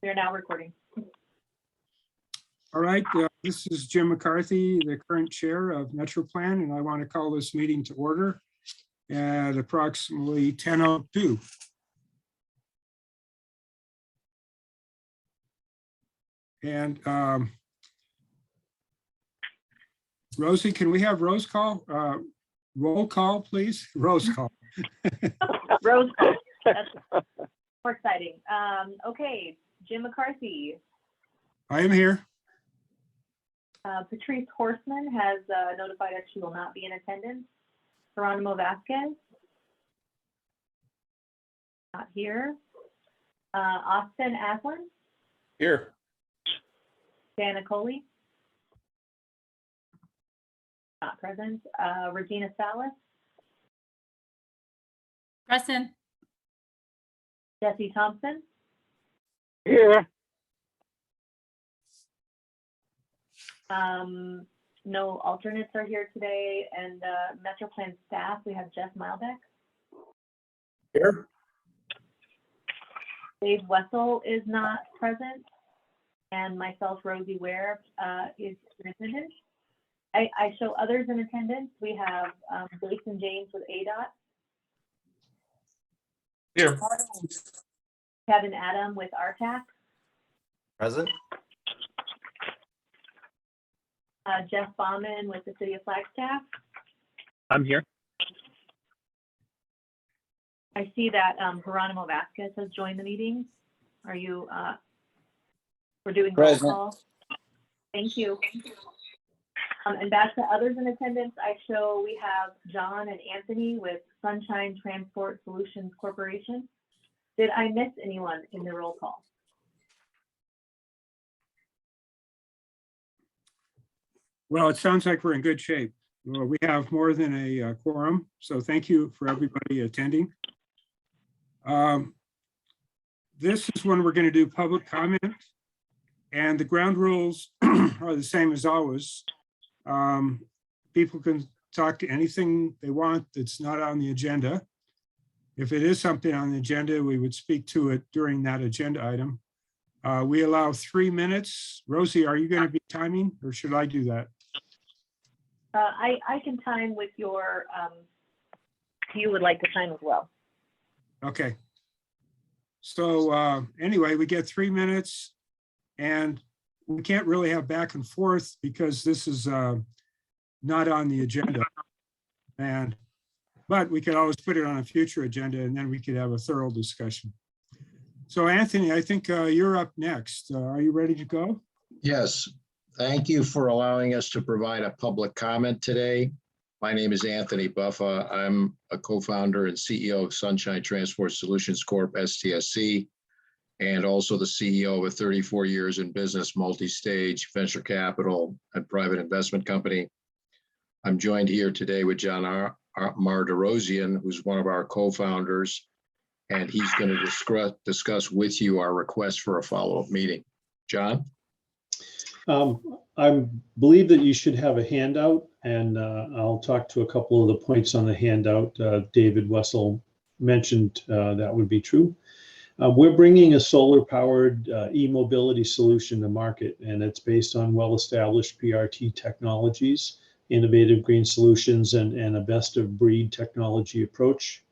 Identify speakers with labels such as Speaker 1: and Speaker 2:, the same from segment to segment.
Speaker 1: We are now recording.
Speaker 2: All right, this is Jim McCarthy, the current chair of MetroPlan, and I want to call this meeting to order at approximately 10:02. And Rosie, can we have roll call, please? Rose call.
Speaker 1: Rose call. That's more exciting. Okay, Jim McCarthy.
Speaker 2: I am here.
Speaker 1: Patrice Horstman has notified us she will not be in attendance. Geronimo Vasquez. Not here. Austin Aslan.
Speaker 3: Here.
Speaker 1: Dana Coley. Not present. Regina Salas.
Speaker 4: Present.
Speaker 1: Jesse Thompson.
Speaker 3: Here.
Speaker 1: No alternates are here today, and MetroPlan staff, we have Jeff Milbeck.
Speaker 3: Here.
Speaker 1: Dave Wessel is not present, and myself, Rosie Ware, is in attendance. I show others in attendance. We have Jason James with ADOT.
Speaker 3: Here.
Speaker 1: Kevin Adam with RTAC.
Speaker 3: Present.
Speaker 1: Jeff Bauman with the City of Flagstaff.
Speaker 5: I'm here.
Speaker 1: I see that Geronimo Vasquez has joined the meeting. Are you, we're doing roll
Speaker 3: Present.
Speaker 1: call? Thank you. And back to others in attendance, I show we have John and Anthony with Sunshine Transport Solutions Corporation. Did I miss anyone in the roll call?
Speaker 2: Well, it sounds like we're in good shape. Well, we have more than a quorum, so thank you for everybody attending. This is when we're going to do public comment, and the ground rules are the same as always. People can talk to anything they want that's not on the agenda. If it is something on the agenda, we would speak to it during that agenda item. We allow 3 minutes. Rosie, are you going to be timing, or should I do that?
Speaker 1: I can time with your, if you would like to time as well.
Speaker 2: Okay. So anyway, we get 3 minutes, and we can't really have back and forth because this is not on the agenda. But we could always put it on a future agenda, and then we could have a thorough discussion. So Anthony, I think you're up next. Are you ready to go?
Speaker 6: Yes, thank you for allowing us to provide a public comment today. My name is Anthony Buffa. I'm a co-founder and CEO of Sunshine Transport Solutions Corp, STSC, and also the CEO of a 34 years in business multi-stage venture capital and private investment company. I'm joined here today with John Marderosian, who's one of our co-founders, and he's going to discuss with you our request for a follow-up meeting. John?
Speaker 5: I believe that you should have a handout, and I'll talk to a couple of the points on the handout. David Wessel mentioned that would be true. We're bringing a solar-powered e-mobility solution to market, and it's based on well-established PRT technologies, innovative green solutions, and a best-of-breed technology approach.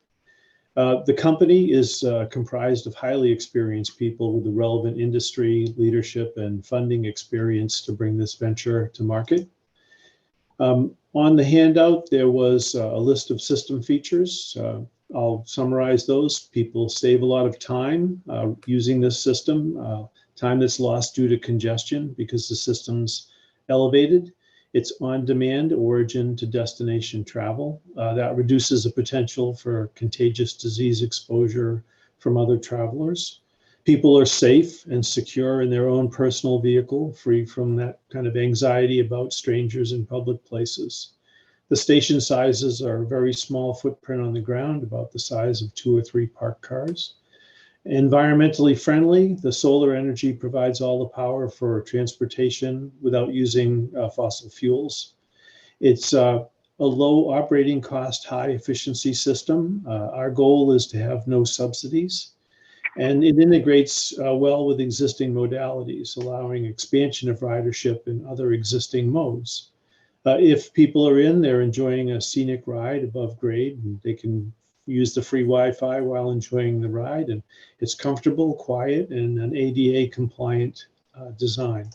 Speaker 5: The company is comprised of highly experienced people with the relevant industry, leadership, and funding experience to bring this venture to market. On the handout, there was a list of system features. I'll summarize those. People save a lot of time using this system, time that's lost due to congestion because the system's elevated. It's on-demand origin to destination travel. That reduces the potential for contagious disease exposure from other travelers. People are safe and secure in their own personal vehicle, free from that kind of anxiety about strangers in public places. The station sizes are a very small footprint on the ground, about the size of 2 or 3 parked cars. Environmentally friendly, the solar energy provides all the power for transportation without using fossil fuels. It's a low operating cost, high efficiency system. Our goal is to have no subsidies. And it integrates well with existing modalities, allowing expansion of ridership in other existing modes. If people are in, they're enjoying a scenic ride above grade, and they can use the free Wi-Fi while enjoying the ride, and it's comfortable, quiet, and an ADA compliant design.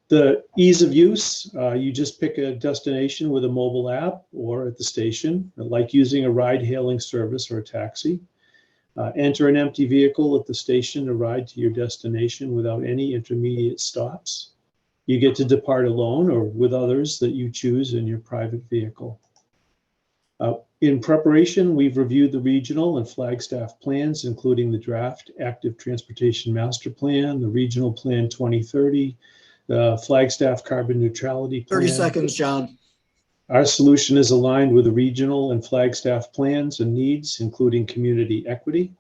Speaker 5: The ease of use, you just pick a destination with a mobile app or at the station, like using a ride-hailing service or a taxi. Enter an empty vehicle at the station to ride to your destination without any intermediate stops. You get to depart alone or with others that you choose in your private vehicle. In preparation, we've reviewed the regional and Flagstaff plans, including the draft Active Transportation Master Plan, the Regional Plan 2030, the Flagstaff Carbon Neutrality Plan.
Speaker 4: 30 seconds, John.
Speaker 5: Our solution is aligned with the regional and Flagstaff plans and needs, including community equity.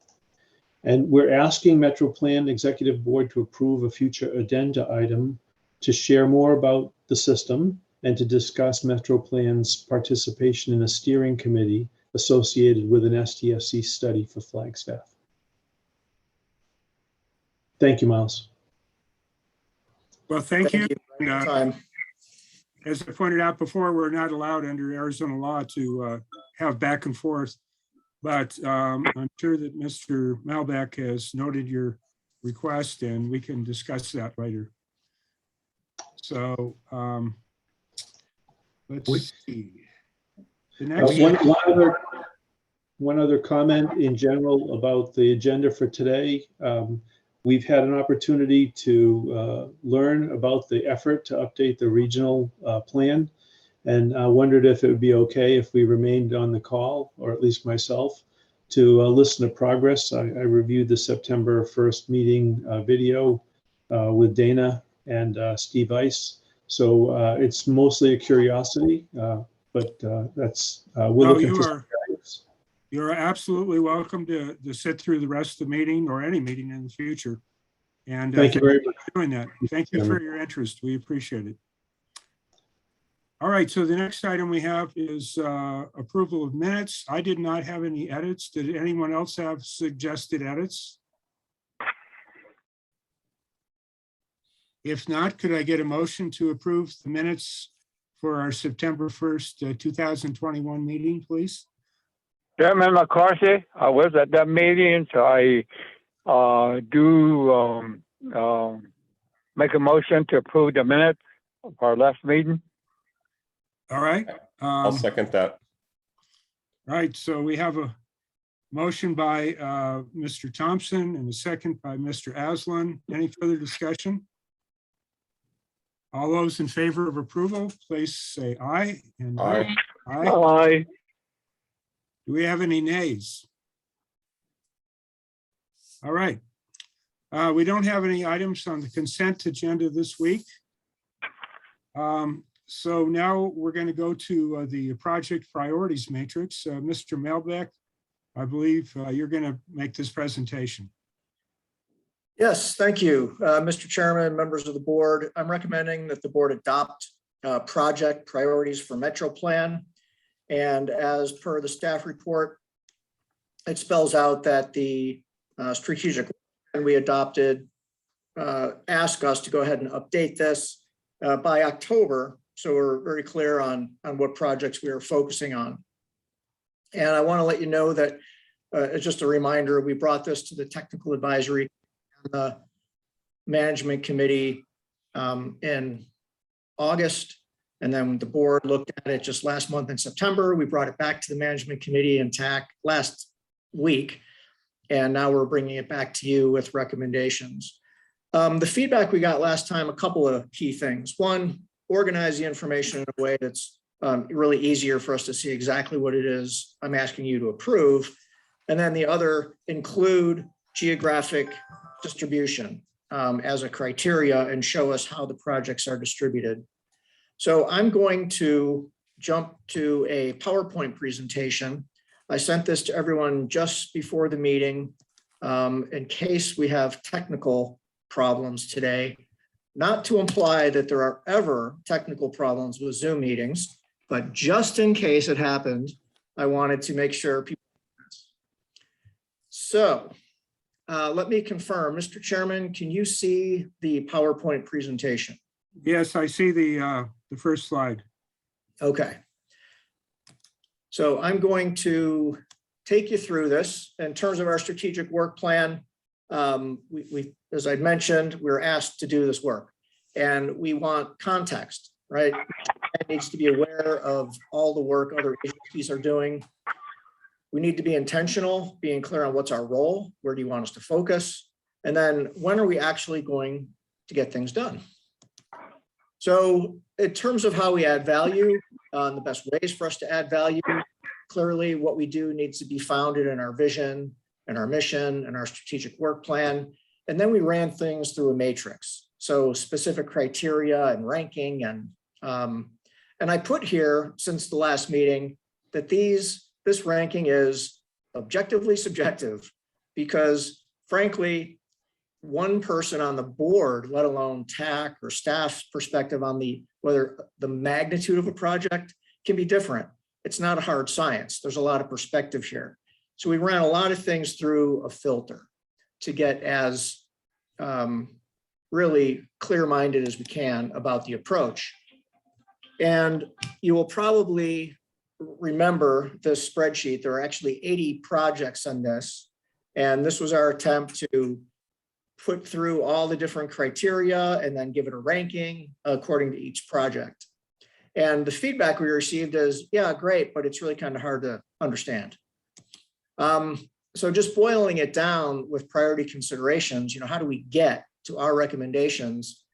Speaker 5: And we're asking Metro Plan Executive Board to approve a future addenda item to share more about the system and to discuss Metro Plan's participation in a steering committee associated with an STFC study for Flagstaff. Thank you, Miles.
Speaker 2: Well, thank you. And,
Speaker 4: Time.
Speaker 2: as I pointed out before, we're not allowed under Arizona law to have back and forth. But I'm sure that Mr. Malbec has noted your request and we can discuss that later. So let's see. The next
Speaker 5: One other comment in general about the agenda for today. We've had an opportunity to learn about the effort to update the regional plan, and I wondered if it would be okay if we remained on the call, or at least myself, to listen to progress. I reviewed the September 1st meeting video with Dana and Steve Ice. So it's mostly a curiosity, but that's, we're looking for some guidance.
Speaker 2: You're absolutely welcome to sit through the rest of the meeting or any meeting in the future. And
Speaker 5: Thank you very much
Speaker 2: for doing that. Thank you for your interest. We appreciate it. All right, so the next item we have is approval of minutes. I did not have any edits. Did anyone else have suggested edits? If not, could I get a motion to approve the minutes for our September 1st, 2021 meeting, please?
Speaker 7: Chairman McCarthy, I was at that meeting, so I make a motion to approve the minutes of our last meeting.
Speaker 2: All right.
Speaker 3: I'll second that.
Speaker 2: All right, so we have a motion by Mr. Thompson and a second by Mr. Aslan. Any further discussion? All those in favor of approval, please say aye. And
Speaker 3: Aye.
Speaker 2: Aye.
Speaker 7: Aye.
Speaker 2: Do we have any nays? All right. We don't have any items on the consent agenda this week. So now we're going to go to the project priorities matrix. Mr. Malbec, I believe you're going to make this presentation.
Speaker 4: Yes, thank you, Mr. Chairman, members of the board. I'm recommending that the board adopt project priorities for Metro Plan. And as per the staff report, it spells out that the strategic plan we adopted ask us to go ahead and update this by October. So we're very clear on what projects we are focusing on. And I want to let you know that it's just a reminder, we brought this to the technical advisory the management committee in August, and then the board looked at it just last month in September. We brought it back to the management committee and TAC last week, and now we're bringing it back to you with recommendations. The feedback we got last time, a couple of key things. One, organize the information in a way that's really easier for us to see exactly what it is I'm asking you to approve. And then the other, include geographic distribution as a criteria and show us how the projects are distributed. So I'm going to jump to a PowerPoint presentation. I sent this to everyone just before the meeting in case we have technical problems today. Not to imply that there are ever technical problems with Zoom meetings, but just in case it happened, I wanted to make sure people. So let me confirm, Mr. Chairman, can you see the PowerPoint presentation?
Speaker 2: Yes, I see the first slide.
Speaker 4: Okay. So I'm going to take you through this. In terms of our strategic work plan, as I mentioned, we're asked to do this work and we want context, right? It needs to be aware of all the work other agencies are doing. We need to be intentional, being clear on what's our role, where do you want us to focus? And then when are we actually going to get things done? So in terms of how we add value, the best ways for us to add value, clearly what we do needs to be founded in our vision and our mission and our strategic work plan. And then we ran things through a matrix. So specific criteria and ranking and I put here since the last meeting that this ranking is objectively subjective because frankly, one person on the board, let alone TAC or staff's perspective on whether the magnitude of a project can be different. It's not a hard science. There's a lot of perspective here. So we ran a lot of things through a filter to get as really clear-minded as we can about the approach. And you will probably remember this spreadsheet. There are actually 80 projects on this. And this was our attempt to put through all the different criteria and then give it a ranking according to each project. And the feedback we received is, yeah, great, but it's really kind of hard to understand. So just boiling it down with priority considerations, how do we get to our recommendations?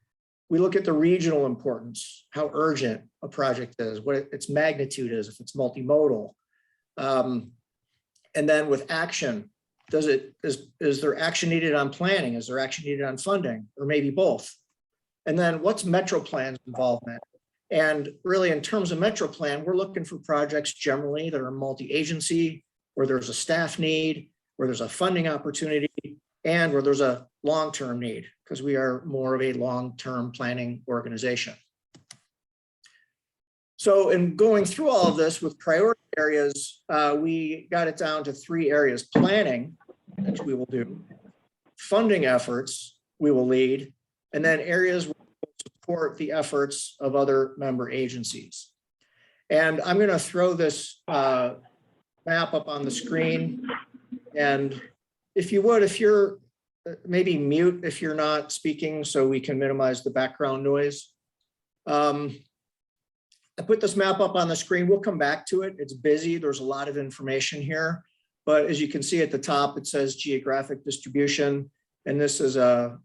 Speaker 4: We look at the regional importance, how urgent a project is, what its magnitude is, if it's multimodal. And then with action, is there action needed on planning? Is there action needed on funding, or maybe both? And then what's Metro Plan's involvement? And really in terms of Metro Plan, we're looking for projects generally that are multi-agency, where there's a staff need, where there's a funding opportunity, and where there's a long-term need, because we are more of a long-term planning organization. So in going through all of this with priority areas, we got it down to 3 areas: planning, which we will do, funding efforts we will lead, and then areas where we'll support the efforts of other member agencies. And I'm going to throw this map up on the screen. And if you would, if you're maybe mute if you're not speaking so we can minimize the background noise. I put this map up on the screen. We'll come back to it. It's busy. There's a lot of information here. But as you can see at the top, it says geographic distribution. And this is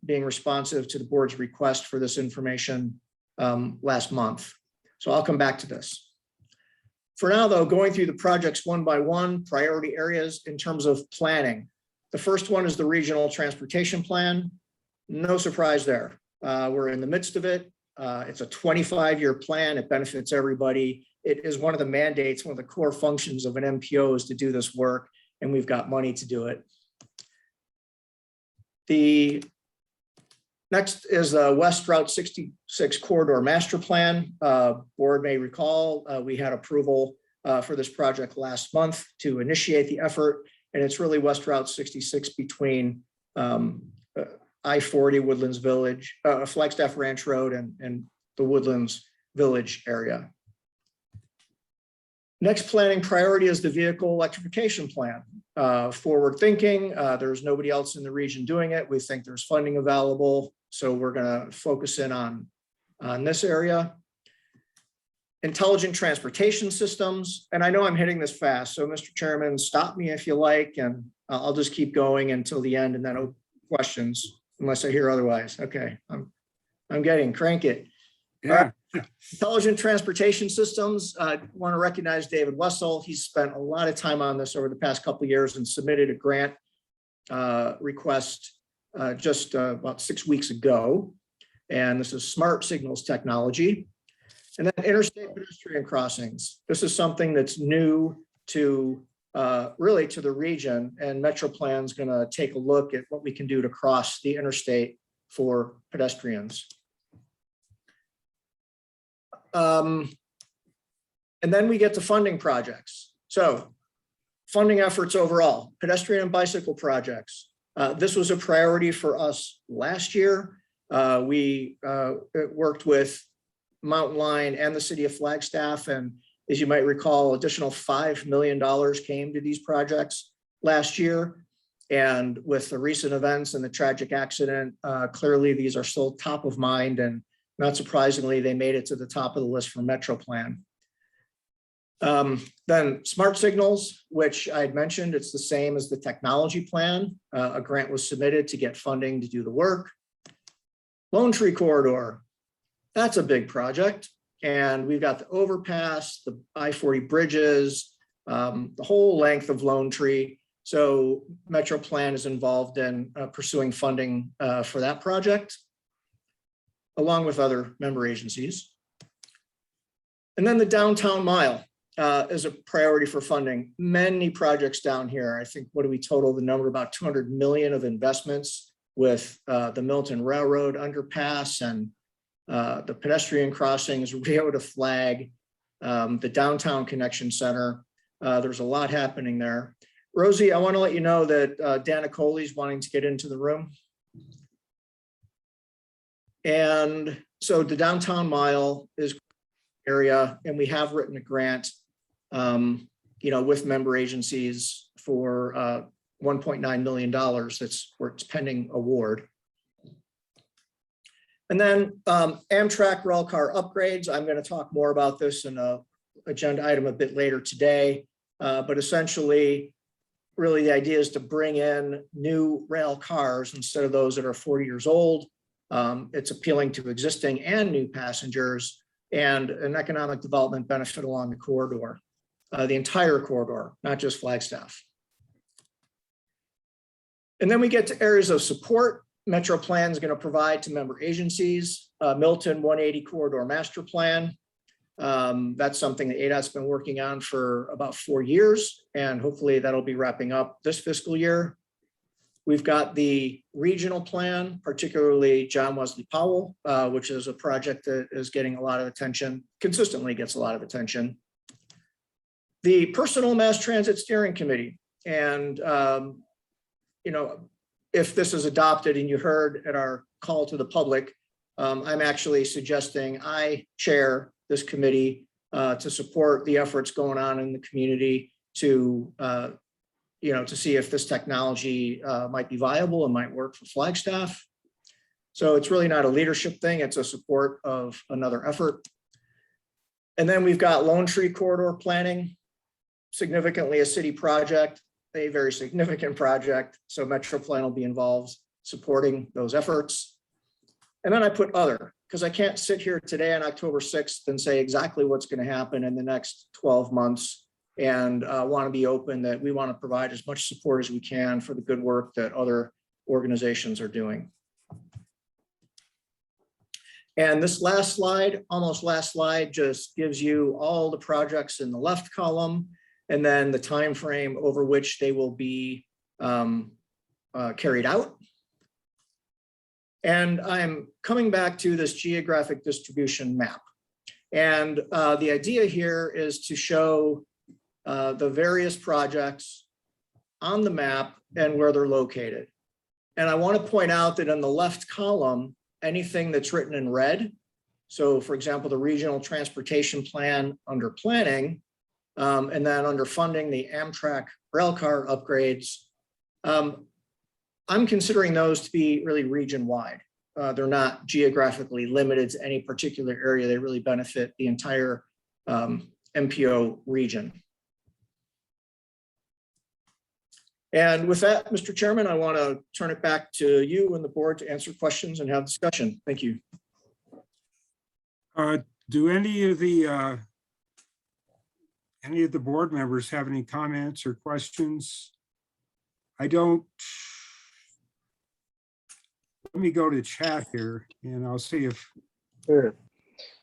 Speaker 4: being responsive to the board's request for this information last month. So I'll come back to this. For now, though, going through the projects one by one, priority areas in terms of planning. The first one is the regional transportation plan. No surprise there. We're in the midst of it. It's a 25-year plan. It benefits everybody. It is one of the mandates, one of the core functions of an MPO is to do this work, and we've got money to do it. The next is the West Route 66 Corridor Master Plan. Board may recall, we had approval for this project last month to initiate the effort, and it's really West Route 66 between I-40 Woodlands Village, Flagstaff Ranch Road and the Woodlands Village area. Next planning priority is the vehicle electrification plan. Forward thinking, there's nobody else in the region doing it. We think there's funding available, so we're gonna focus in on this area. Intelligent transportation systems, and I know I'm hitting this fast, so Mr. Chairman, stop me if you like, and I'll just keep going until the end and then open questions, unless I hear otherwise. Okay, I'm getting crank it.
Speaker 2: Yeah.
Speaker 4: Intelligent transportation systems. I want to recognize David Wessel. He's spent a lot of time on this over the past couple of years and submitted a grant request just about 6 weeks ago. And this is smart signals technology. And then interstate pedestrian crossings. This is something that's new to really to the region, and Metro Plan's going to take a look at what we can do to cross the interstate for pedestrians. And then we get to funding projects. So funding efforts overall, pedestrian and bicycle projects. This was a priority for us last year. We worked with Mountain Line and the city of Flagstaff, and as you might recall, additional $5 million came to these projects last year. And with the recent events and the tragic accident, clearly these are still top of mind, and not surprisingly, they made it to the top of the list for Metro Plan. Then smart signals, which I had mentioned, it's the same as the technology plan. A grant was submitted to get funding to do the work. Lone Tree Corridor, that's a big project. And we've got the overpass, the I-40 bridges, the whole length of Lone Tree. So Metro Plan is involved in pursuing funding for that project, along with other member agencies. And then the downtown mile is a priority for funding. Many projects down here. I think, what do we total the number? About 200 million of investments with the Milton Railroad underpass and the pedestrian crossings, Rio to Flag, the downtown connection center. There's a lot happening there. Rosie, I want to let you know that Dana Coley's wanting to get into the room. And so the downtown mile is area, and we have written a grant, with member agencies for $1.9 million. That's where it's pending award. And then Amtrak rail car upgrades. I'm going to talk more about this in an agenda item a bit later today, but essentially, really the idea is to bring in new rail cars instead of those that are 40 years old. It's appealing to existing and new passengers, and an economic development benefit along the corridor, the entire corridor, not just Flagstaff. And then we get to areas of support. Metro Plan is going to provide to member agencies. Milton 180 Corridor Master Plan. That's something that ADOT's been working on for about 4 years, and hopefully that'll be wrapping up this fiscal year. We've got the regional plan, particularly John Wesley Powell, which is a project that is getting a lot of attention, consistently gets a lot of attention. The Personal Mass Transit Steering Committee. And, if this is adopted, and you heard at our call to the public, I'm actually suggesting I chair this committee to support the efforts going on in the community to see if this technology might be viable and might work for Flagstaff. So it's really not a leadership thing, it's a support of another effort. And then we've got Lone Tree Corridor planning, significantly a city project, a very significant project. So Metro Plan will be involved supporting those efforts. And then I put other, because I can't sit here today on October 6th and say exactly what's going to happen in the next 12 months. And want to be open that we want to provide as much support as we can for the good work that other organizations are doing. And this last slide, almost last slide, just gives you all the projects in the left column, and then the time frame over which they will be carried out. And I'm coming back to this geographic distribution map. And the idea here is to show the various projects on the map and where they're located. And I want to point out that in the left column, anything that's written in red, so for example, the regional transportation plan under planning, and then under funding, the Amtrak railcar upgrades, I'm considering those to be really region-wide. They're not geographically limited to any particular area. They really benefit the entire MPO region. And with that, Mr. Chairman, I want to turn it back to you and the board to answer questions and have discussion. Thank you.
Speaker 2: Do any of the board members have any comments or questions? I don't. Let me go to chat here and I'll see if.
Speaker 8: Sure.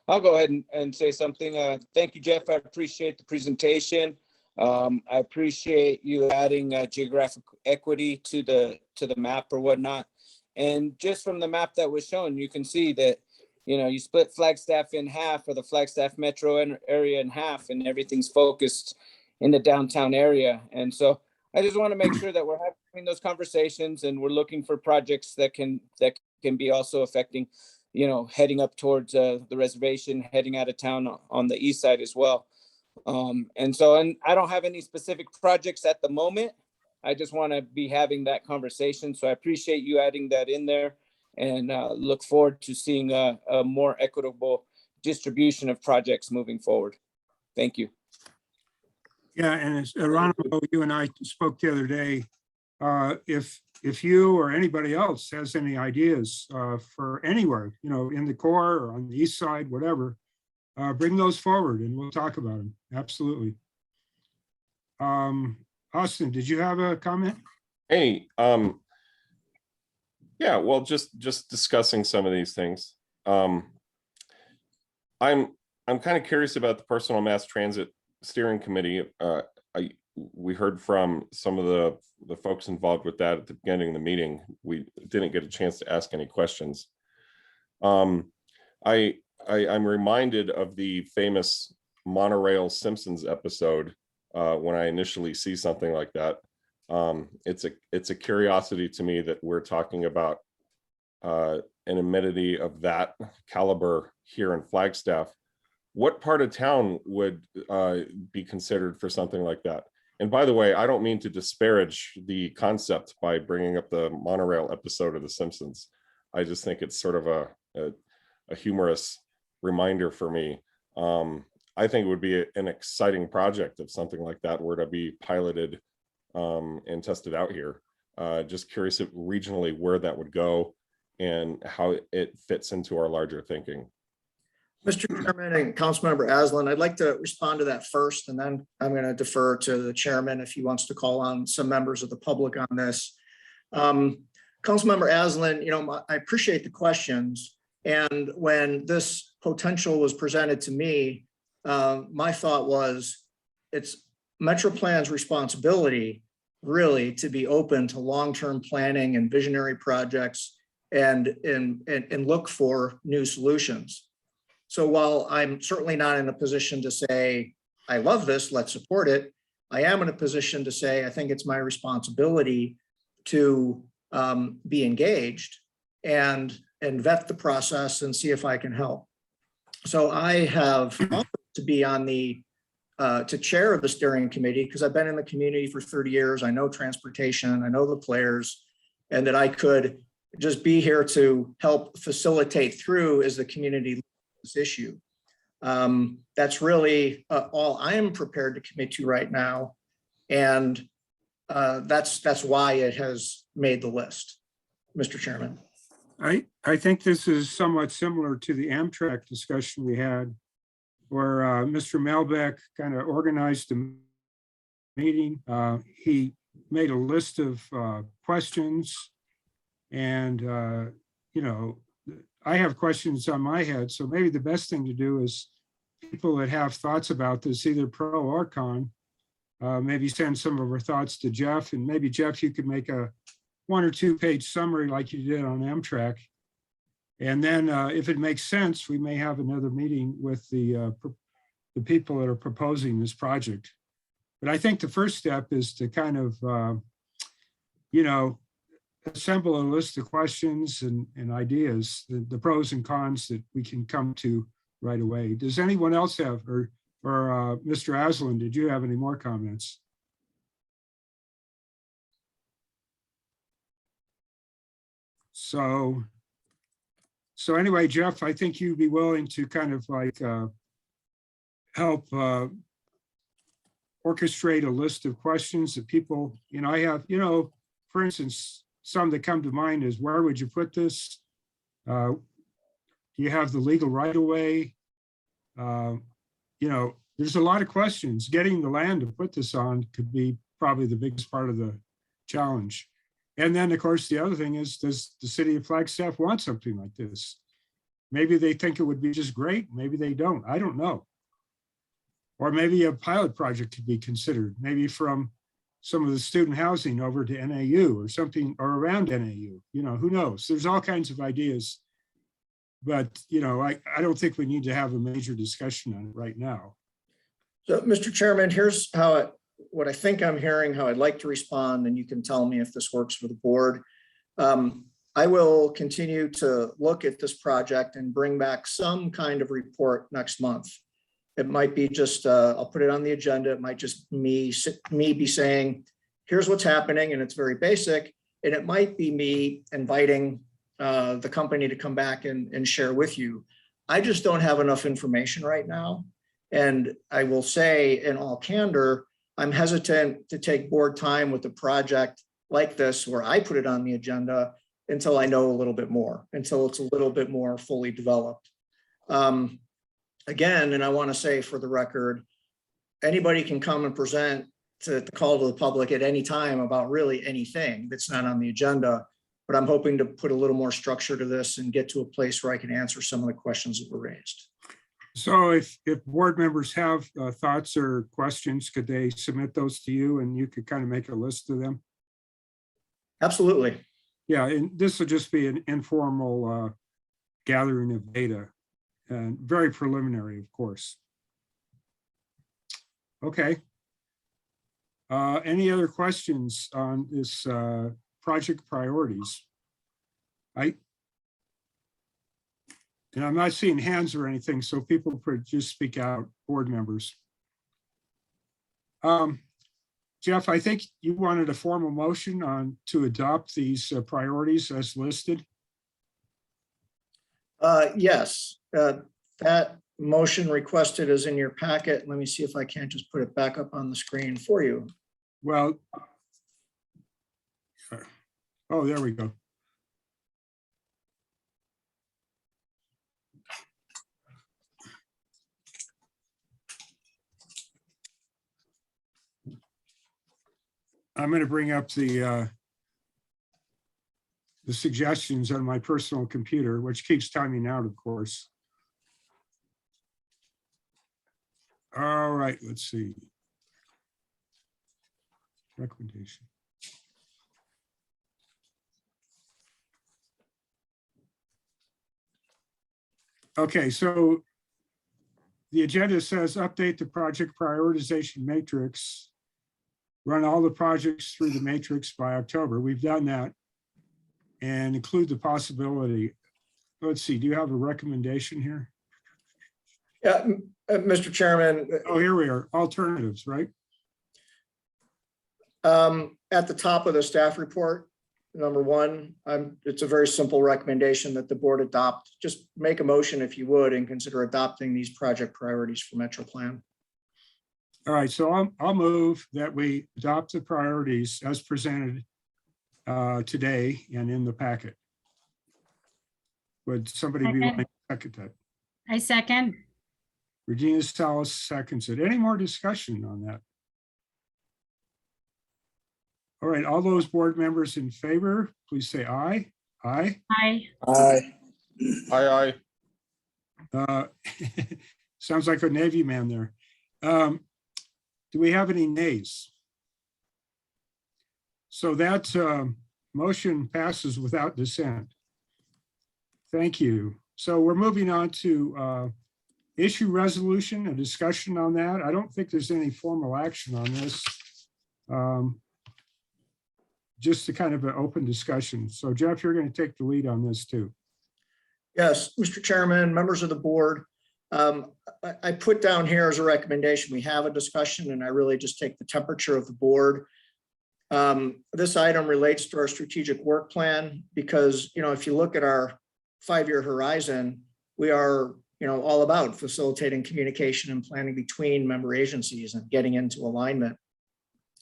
Speaker 8: I'll go ahead and say something. Thank you, Jeff. I appreciate the presentation. I appreciate you adding geographic equity to the map or whatnot. And just from the map that was shown, you can see that, you split Flagstaff in half, or the Flagstaff metro area in half, and everything's focused in the downtown area. And so I just want to make sure that we're having having those conversations, and we're looking for projects that can be also affecting, heading up towards the reservation, heading out of town on the east side as well. And I don't have any specific projects at the moment. I just want to be having that conversation. So I appreciate you adding that in there, and look forward to seeing a more equitable distribution of projects moving forward. Thank you.
Speaker 2: Yeah, and as Geronimo, you and I spoke the other day, if you or anybody else has any ideas for anywhere, in the core or on the east side, whatever, bring those forward and we'll talk about them. Absolutely. Austin, did you have a comment?
Speaker 9: Hey, yeah, well, just discussing some of these things. I'm kind of curious about the Personal Mass Transit Steering Committee. We heard from some of the folks involved with that at the beginning of the meeting. We didn't get a chance to ask any questions. I'm reminded of the famous Monorail Simpsons episode when I initially see something like that. It's a curiosity to me that we're talking about an amenity of that caliber here in Flagstaff. What part of town would be considered for something like that? And by the way, I don't mean to disparage the concept by bringing up the monorail episode of The Simpsons. I just think it's sort of a humorous reminder for me. I think it would be an exciting project if something like that were to be piloted and tested out here. Just curious if regionally where that would go and how it fits into our larger thinking.
Speaker 4: Mr. Chairman and Councilmember Aslan, I'd like to respond to that first, and then I'm going to defer to the chairman if he wants to call on some members of the public on this. Councilmember Aslan, I appreciate the questions. And when this potential was presented to me, my thought was it's MetroPlan's responsibility really to be open to long-term planning and visionary projects and look for new solutions. So while I'm certainly not in a position to say, I love this, let's support it, I am in a position to say, I think it's my responsibility to be engaged and vet the process and see if I can help. So I have offered to be on to chair of the steering committee because I've been in the community for 30 years. I know transportation, I know the players, and that I could just be here to help facilitate through as the community this issue. That's really all I am prepared to commit to right now. And that's why it has made the list, Mr. Chairman.
Speaker 2: I think this is somewhat similar to the Amtrak discussion we had where Mr. Melbeck kind of organized a meeting. He made a list of questions and, I have questions on my head. So maybe the best thing to do is people that have thoughts about this, either pro or con, maybe send some of our thoughts to Jeff, and maybe Jeff, you could make a 1 or 2 page summary like you did on Amtrak. And then if it makes sense, we may have another meeting with the people that are proposing this project. But I think the first step is to kind of, assemble a list of questions and ideas, the pros and cons that we can come to right away. Does anyone else have, or Mr. Aslan, did you have any more comments? So anyway, Jeff, I think you'd be willing to kind of like help orchestrate a list of questions that people, I have, for instance, some that come to mind is where would you put this? Do you have the legal right of way? There's a lot of questions. Getting the land to put this on could be probably the biggest part of the challenge. And then, of course, the other thing is, does the city of Flagstaff want something like this? Maybe they think it would be just great. Maybe they don't. I don't know. Or maybe a pilot project could be considered, maybe from some of the student housing over to NAU or something, or around NAU, who knows? There's all kinds of ideas. But, I don't think we need to have a major discussion on it right now.
Speaker 4: So, Mr. Chairman, here's how it what I think I'm hearing, how I'd like to respond, and you can tell me if this works for the board. I will continue to look at this project and bring back some kind of report next month. It might be just, I'll put it on the agenda. It might just me be saying, here's what's happening, and it's very basic. And it might be me inviting the company to come back and share with you. I just don't have enough information right now. And I will say in all candor, I'm hesitant to take board time with a project like this where I put it on the agenda until I know a little bit more, until it's a little bit more fully developed. Again, and I want to say for the record, anybody can come and present to the call to the public at any time about really anything that's not on the agenda. But I'm hoping to put a little more structure to this and get to a place where I can answer some of the questions that were raised.
Speaker 2: So if board members have thoughts or questions, could they submit those to you and you could kind of make a list of them?
Speaker 4: Absolutely.
Speaker 2: Yeah, and this will just be an informal gathering of data and very preliminary, of course. Okay. Any other questions on this project priorities? And I'm not seeing hands or anything, so people could just speak out, board members. Jeff, I think you wanted a formal motion on to adopt these priorities as listed.
Speaker 4: Yes, that motion requested is in your packet. Let me see if I can't just put it back up on the screen for you.
Speaker 2: Well, oh, there we go. I'm going to bring up the suggestions on my personal computer, which keeps timing out, of course. All right, let's see. Recommendation. Okay, so the agenda says update the project prioritization matrix. Run all the projects through the matrix by October. We've done that. And include the possibility. Let's see, do you have a recommendation here?
Speaker 4: Yeah, Mr. Chairman.
Speaker 2: Oh, here we are, alternatives, right?
Speaker 4: At the top of the staff report, number one, it's a very simple recommendation that the board adopt. Just make a motion if you would and consider adopting these project priorities for Metro Plan.
Speaker 2: All right, so I'll move that we adopt the priorities as presented today and in the packet. Would somebody be willing to second that?
Speaker 10: I second.
Speaker 2: Regina Salas seconds it. Any more discussion on that? All right, all those board members in favor, please say aye. Aye.
Speaker 10: Aye.
Speaker 3: Aye.
Speaker 9: Aye, aye.
Speaker 2: Sounds like a Navy man there. Do we have any nays? So that motion passes without dissent. Thank you. So we're moving on to issue resolution, a discussion on that. I don't think there's any formal action on this. Just a kind of an open discussion. So Jeff, you're going to take the lead on this too.
Speaker 4: Yes, Mr. Chairman, members of the board. I put down here as a recommendation, we have a discussion and I really just take the temperature of the board. This item relates to our strategic work plan because, if you look at our 5-year horizon, we are, all about facilitating communication and planning between member agencies and getting into alignment.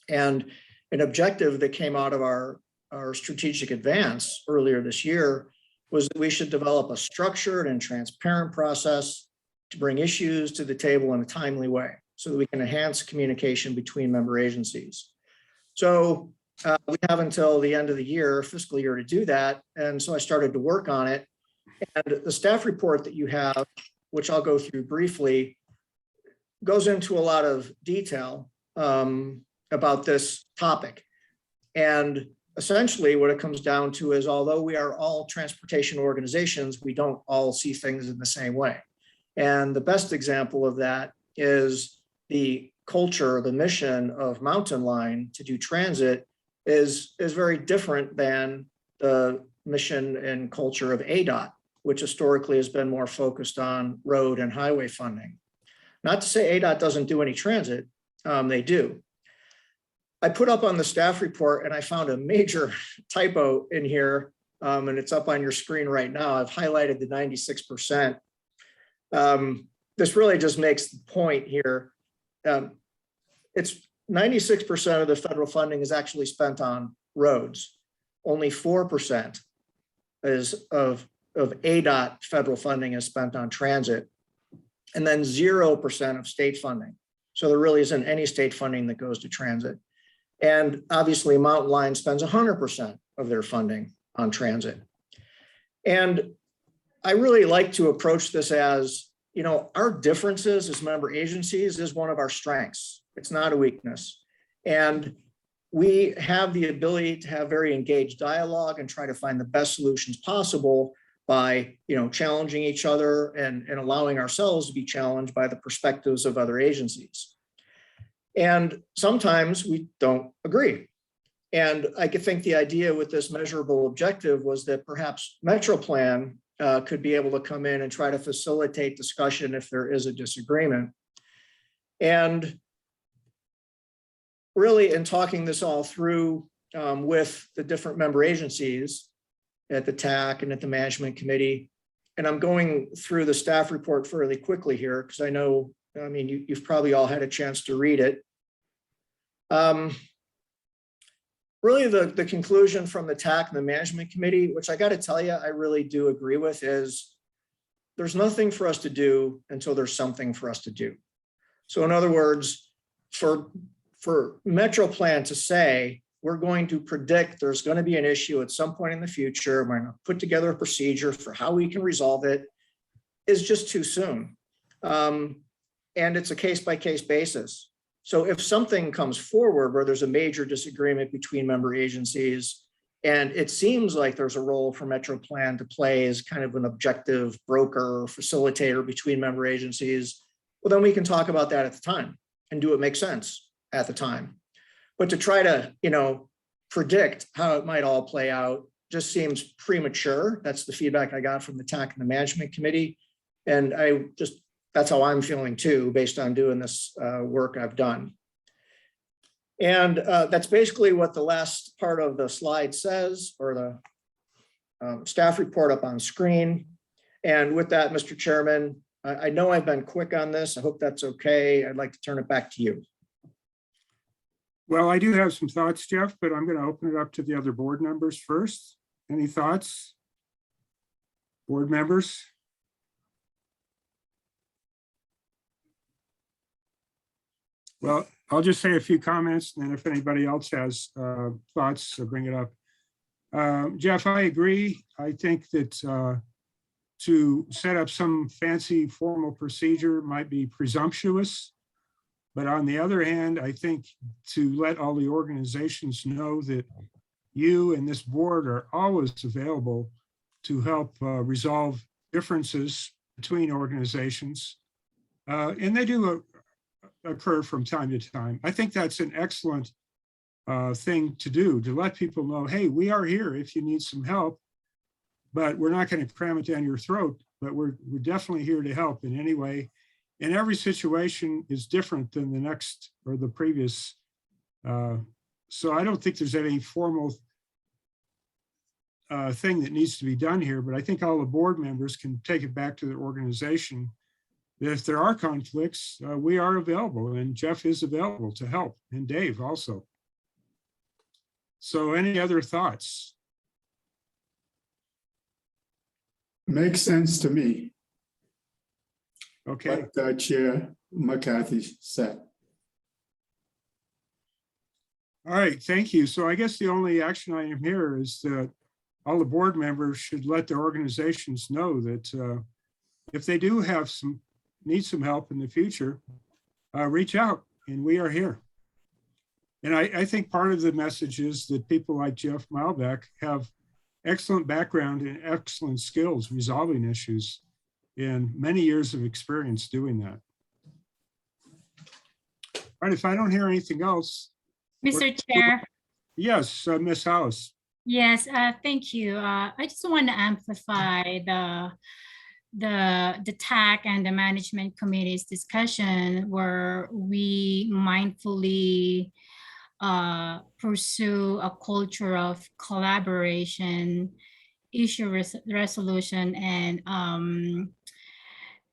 Speaker 4: And an objective that came out of our strategic advance earlier this year was that we should develop a structured and transparent process to bring issues to the table in a timely way so that we can enhance communication between member agencies. So we have until the end of the year, fiscal year, to do that. And so I started to work on it. And the staff report that you have, which I'll go through briefly, goes into a lot of detail about this topic. And essentially what it comes down to is, although we are all transportation organizations, we don't all see things in the same way. And the best example of that is the culture, the mission of Mountain Line to do transit is very different than the mission and culture of ADOT, which historically has been more focused on road and highway funding. Not to say ADOT doesn't do any transit, they do. I put up on the staff report and I found a major typo in here, and it's up on your screen right now. I've highlighted the 96%. This really just makes the point here. It's 96% of the federal funding is actually spent on roads. Only 4% is of ADOT federal funding is spent on transit, and then 0% of state funding. So there really isn't any state funding that goes to transit. And obviously Mountain Line spends 100% of their funding on transit. And I really like to approach this as, you know, our differences as member agencies is one of our strengths. It's not a weakness. And we have the ability to have very engaged dialogue and try to find the best solutions possible by, you know, challenging each other and allowing ourselves to be challenged by the perspectives of other agencies. And sometimes we don't agree. And I could think the idea with this measurable objective was that perhaps MetroPlan could be able to come in and try to facilitate discussion if there is a disagreement. And really, in talking this all through with the different member agencies at the TAC and at the management committee, and I'm going through the staff report fairly quickly here because I know, I mean, you've probably all had a chance to read it. Really, the conclusion from the TAC and the management committee, which I got to tell you, I really do agree with, is there's nothing for us to do until there's something for us to do. So in other words, for MetroPlan to say, we're going to predict there's going to be an issue at some point in the future, we're going to put together a procedure for how we can resolve it, is just too soon. And it's a case-by-case basis. So if something comes forward where there's a major disagreement between member agencies, and it seems like there's a role for MetroPlan to play as kind of an objective broker or facilitator between member agencies, well, then we can talk about that at the time and do what makes sense at the time. But to try to, you know, predict how it might all play out just seems premature. That's the feedback I got from the TAC and the management committee. And that's how I'm feeling too, based on doing this work I've done. And that's basically what the last part of the slide says, or the staff report up on screen. And with that, Mr. Chairman, I know I've been quick on this. I hope that's okay. I'd like to turn it back to you.
Speaker 2: Well, I do have some thoughts, Jeff, but I'm going to open it up to the other board members first. Any thoughts? Board members? Well, I'll just say a few comments, and then if anybody else has thoughts, bring it up. Jeff, I agree. I think that to set up some fancy formal procedure might be presumptuous. But on the other hand, I think to let all the organizations know that you and this board are always available to help resolve differences between organizations. And they do occur from time to time. I think that's an excellent thing to do, to let people know, hey, we are here if you need some help, but we're not going to cram it down your throat, but we're definitely here to help in any way. And every situation is different than the next or the previous. So I don't think there's any formal thing that needs to be done here, but I think all the board members can take it back to their organization. That if there are conflicts, we are available, and Jeff is available to help, and Dave also. So any other thoughts?
Speaker 10: Makes sense to me.
Speaker 2: Okay.
Speaker 10: What Chair McCarthy said.
Speaker 2: All right, thank you. So I guess the only action item here is that all the board members should let their organizations know that if they do have need some help in the future, reach out, and we are here. And I think part of the message is that people like Jeff Malbeck have excellent background and excellent skills resolving issues and many years of experience doing that. All right, if I don't hear anything else,
Speaker 11: Mr. Chair,
Speaker 2: yes, Ms. House.
Speaker 11: yes, thank you. I just want to amplify the TAC and the management committee's discussion where we mindfully pursue a culture of collaboration, issue resolution, and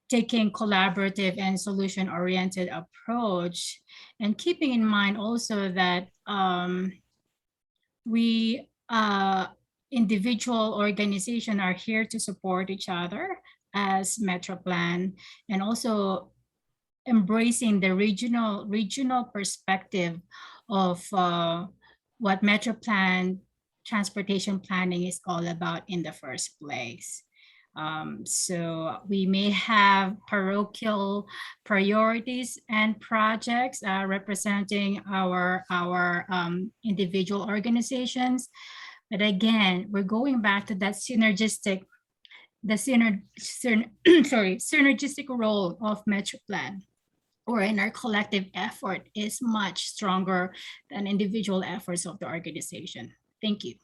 Speaker 11: taking collaborative and solution-oriented approach, and keeping in mind also that we individual organizations are here to support each other as MetroPlan, and also embracing the regional perspective of what MetroPlan transportation planning is all about in the first place. So we may have parochial priorities and projects representing our individual organizations. But again, we're going back to that synergistic role of MetroPlan, wherein our collective effort is much stronger than individual efforts of the organization. Thank you.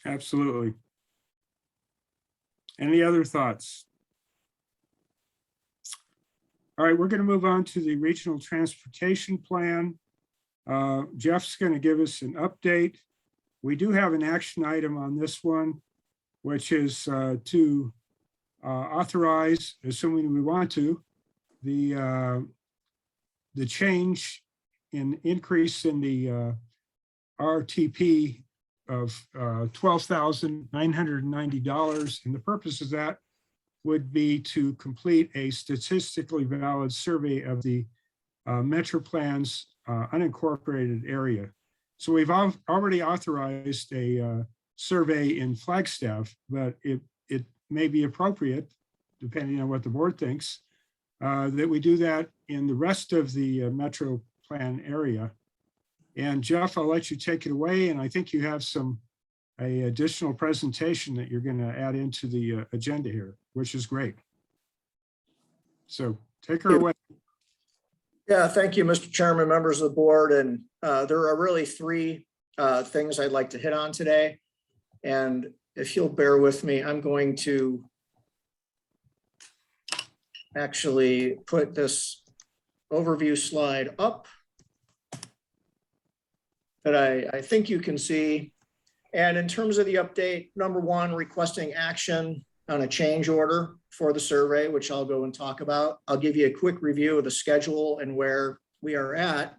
Speaker 2: Absolutely. Any other thoughts? All right, we're going to move on to the regional transportation plan. Jeff's going to give us an update. We do have an action item on this one, which is to authorize, assuming we want to, the change in increase in the RTP of $12,990. And the purpose of that would be to complete a statistically valid survey of the MetroPlan's unincorporated area. So we've already authorized a survey in Flagstaff, but it may be appropriate, depending on what the board thinks, that we do that in the rest of the MetroPlan area. And Jeff, I'll let you take it away. And I think you have a additional presentation that you're going to add into the agenda here, which is great. So take her away.
Speaker 4: Yeah, thank you, Mr. Chairman, members of the board. And there are really three things I'd like to hit on today. And if you'll bear with me, I'm going to actually put this overview slide up that I think you can see. And in terms of the update, number one, requesting action on a change order for the survey, which I'll go and talk about. I'll give you a quick review of the schedule and where we are at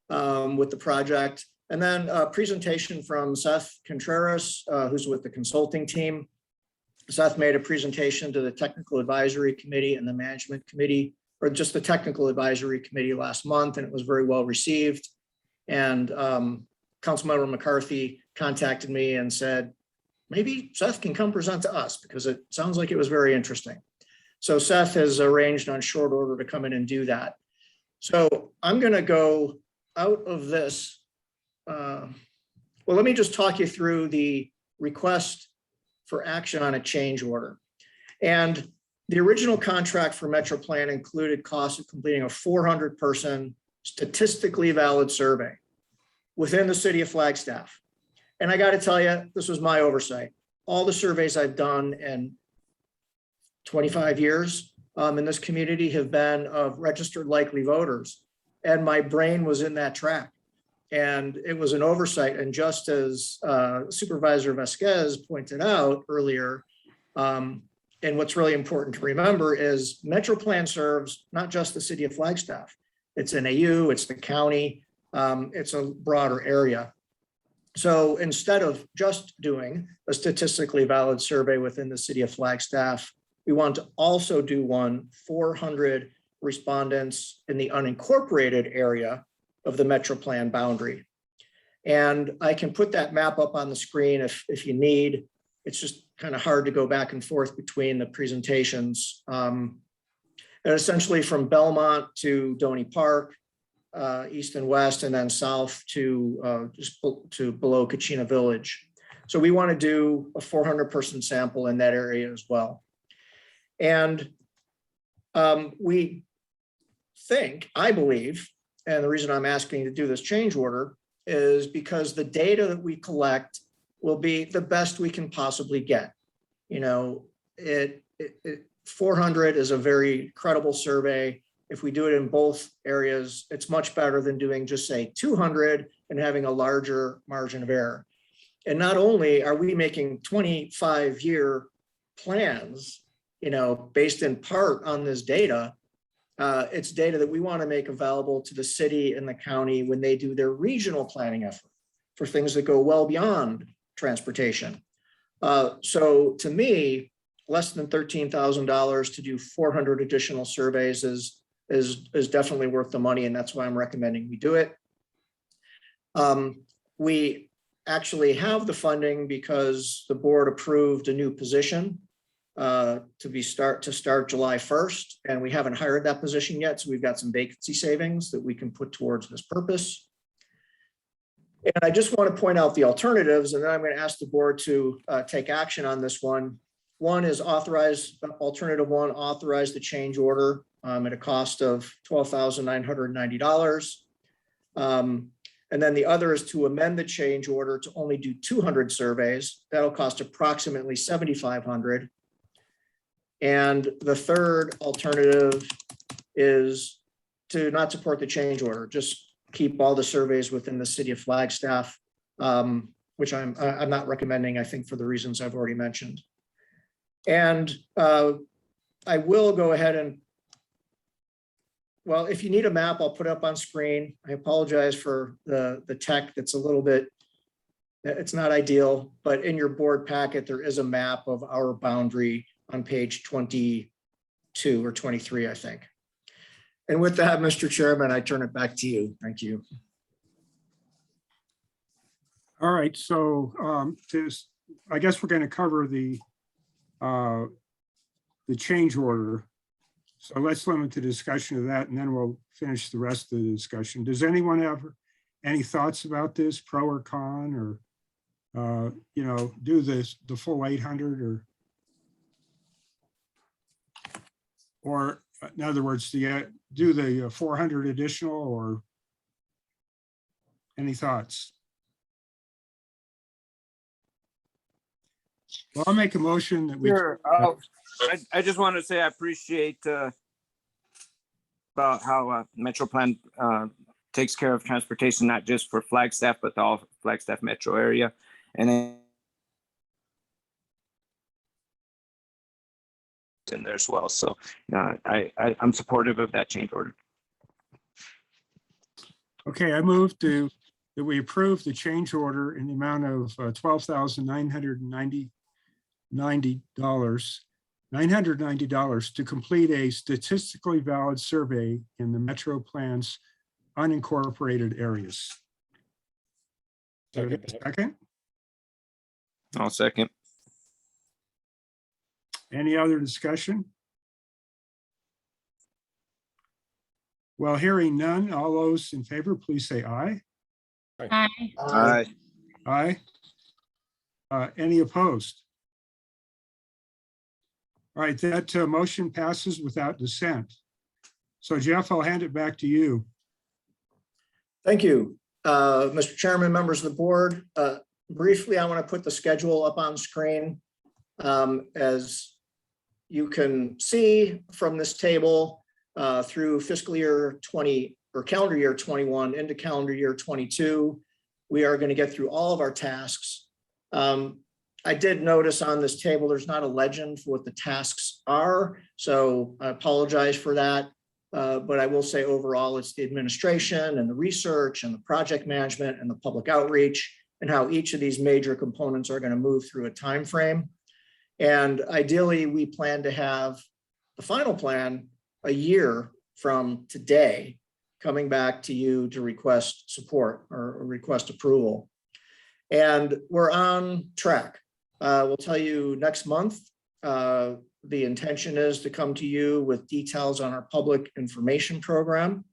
Speaker 4: with the project. And then a presentation from Seth Contreras, who's with the consulting team. Seth made a presentation to the technical advisory committee and the management committee, or just the technical advisory committee last month, and it was very well received. And Councilmember McCarthy contacted me and said, maybe Seth can come present to us because it sounds like it was very interesting. So Seth has arranged on short order to come in and do that. So I'm going to go out of this. Well, let me just talk you through the request for action on a change order. And the original contract for MetroPlan included costs of completing a 400-person statistically valid survey within the city of Flagstaff. And I got to tell you, this was my oversight. All the surveys I've done in 25 years in this community have been of registered likely voters. And my brain was in that track. And it was an oversight. And just as Supervisor Vasquez pointed out earlier, and what's really important to remember is MetroPlan serves not just the city of Flagstaff. It's NAU, it's the county, it's a broader area. So instead of just doing a statistically valid survey within the city of Flagstaff, we want to also do one 400 respondents in the unincorporated area of the MetroPlan boundary. And I can put that map up on the screen if you need. It's just kind of hard to go back and forth between the presentations. And essentially from Belmont to Doney Park, east and west, and then south to just to below Kachina Village. So we want to do a 400-person sample in that area as well. And we think, I believe, and the reason I'm asking to do this change order is because the data that we collect will be the best we can possibly get. You know, 400 is a very credible survey. If we do it in both areas, it's much better than doing just say 200 and having a larger margin of error. And not only are we making 25-year plans, you know, based in part on this data, it's data that we want to make available to the city and the county when they do their regional planning effort for things that go well beyond transportation. So to me, less than $13,000 to do 400 additional surveys is definitely worth the money, and that's why I'm recommending we do it. We actually have the funding because the board approved a new position to start July 1st, and we haven't hired that position yet, so we've got some vacancy savings that we can put towards this purpose. And I just want to point out the alternatives, and then I'm going to ask the board to take action on this one. One is alternative one, authorize the change order at a cost of $12,990. And then the other is to amend the change order to only do 200 surveys. That'll cost approximately $7,500. And the third alternative is to not support the change order, just keep all the surveys within the city of Flagstaff, which I'm not recommending, I think, for the reasons I've already mentioned. And I will go ahead and, well, if you need a map, I'll put it up on screen. I apologize for the tech that's a little bit, it's not ideal, but in your board packet, there is a map of our boundary on page 22 or 23, I think. And with that, Mr. Chairman, I turn it back to you. Thank you.
Speaker 2: All right, so I guess we're going to cover the change order. So let's limit the discussion to that, and then we'll finish the rest of the discussion. Does anyone have any thoughts about this, pro or con, or you know, do the full 800, or in other words, do the 400 additional, or any thoughts? Well, I'll make a motion that we.
Speaker 8: Sure. I just want to say I appreciate about how MetroPlan takes care of transportation, not just for Flagstaff, but the all Flagstaff metro area. And then in there as well. So I'm supportive of that change order.
Speaker 2: Okay, I move that we approve the change order in the amount of $12,990 to complete a statistically valid survey in the Metro Plan's unincorporated areas. Second?
Speaker 8: I'll second.
Speaker 2: Any other discussion? Well, hearing none, all those in favor, please say aye.
Speaker 11: Aye.
Speaker 8: Aye.
Speaker 2: Aye. Any opposed? All right, that motion passes without dissent. So Jeff, I'll hand it back to you.
Speaker 4: Thank you, Mr. Chairman, members of the board. Briefly, I want to put the schedule up on screen. As you can see from this table, through fiscal year 20 or calendar year 21 into calendar year 22, we are going to get through all of our tasks. I did notice on this table, there's not a legend for what the tasks are, so I apologize for that. But I will say overall, it's the administration and the research and the project management and the public outreach and how each of these major components are going to move through a time frame. And ideally, we plan to have the final plan a year from today, coming back to you to request support or request approval. And we're on track. We'll tell you next month. The intention is to come to you with details on our public information program,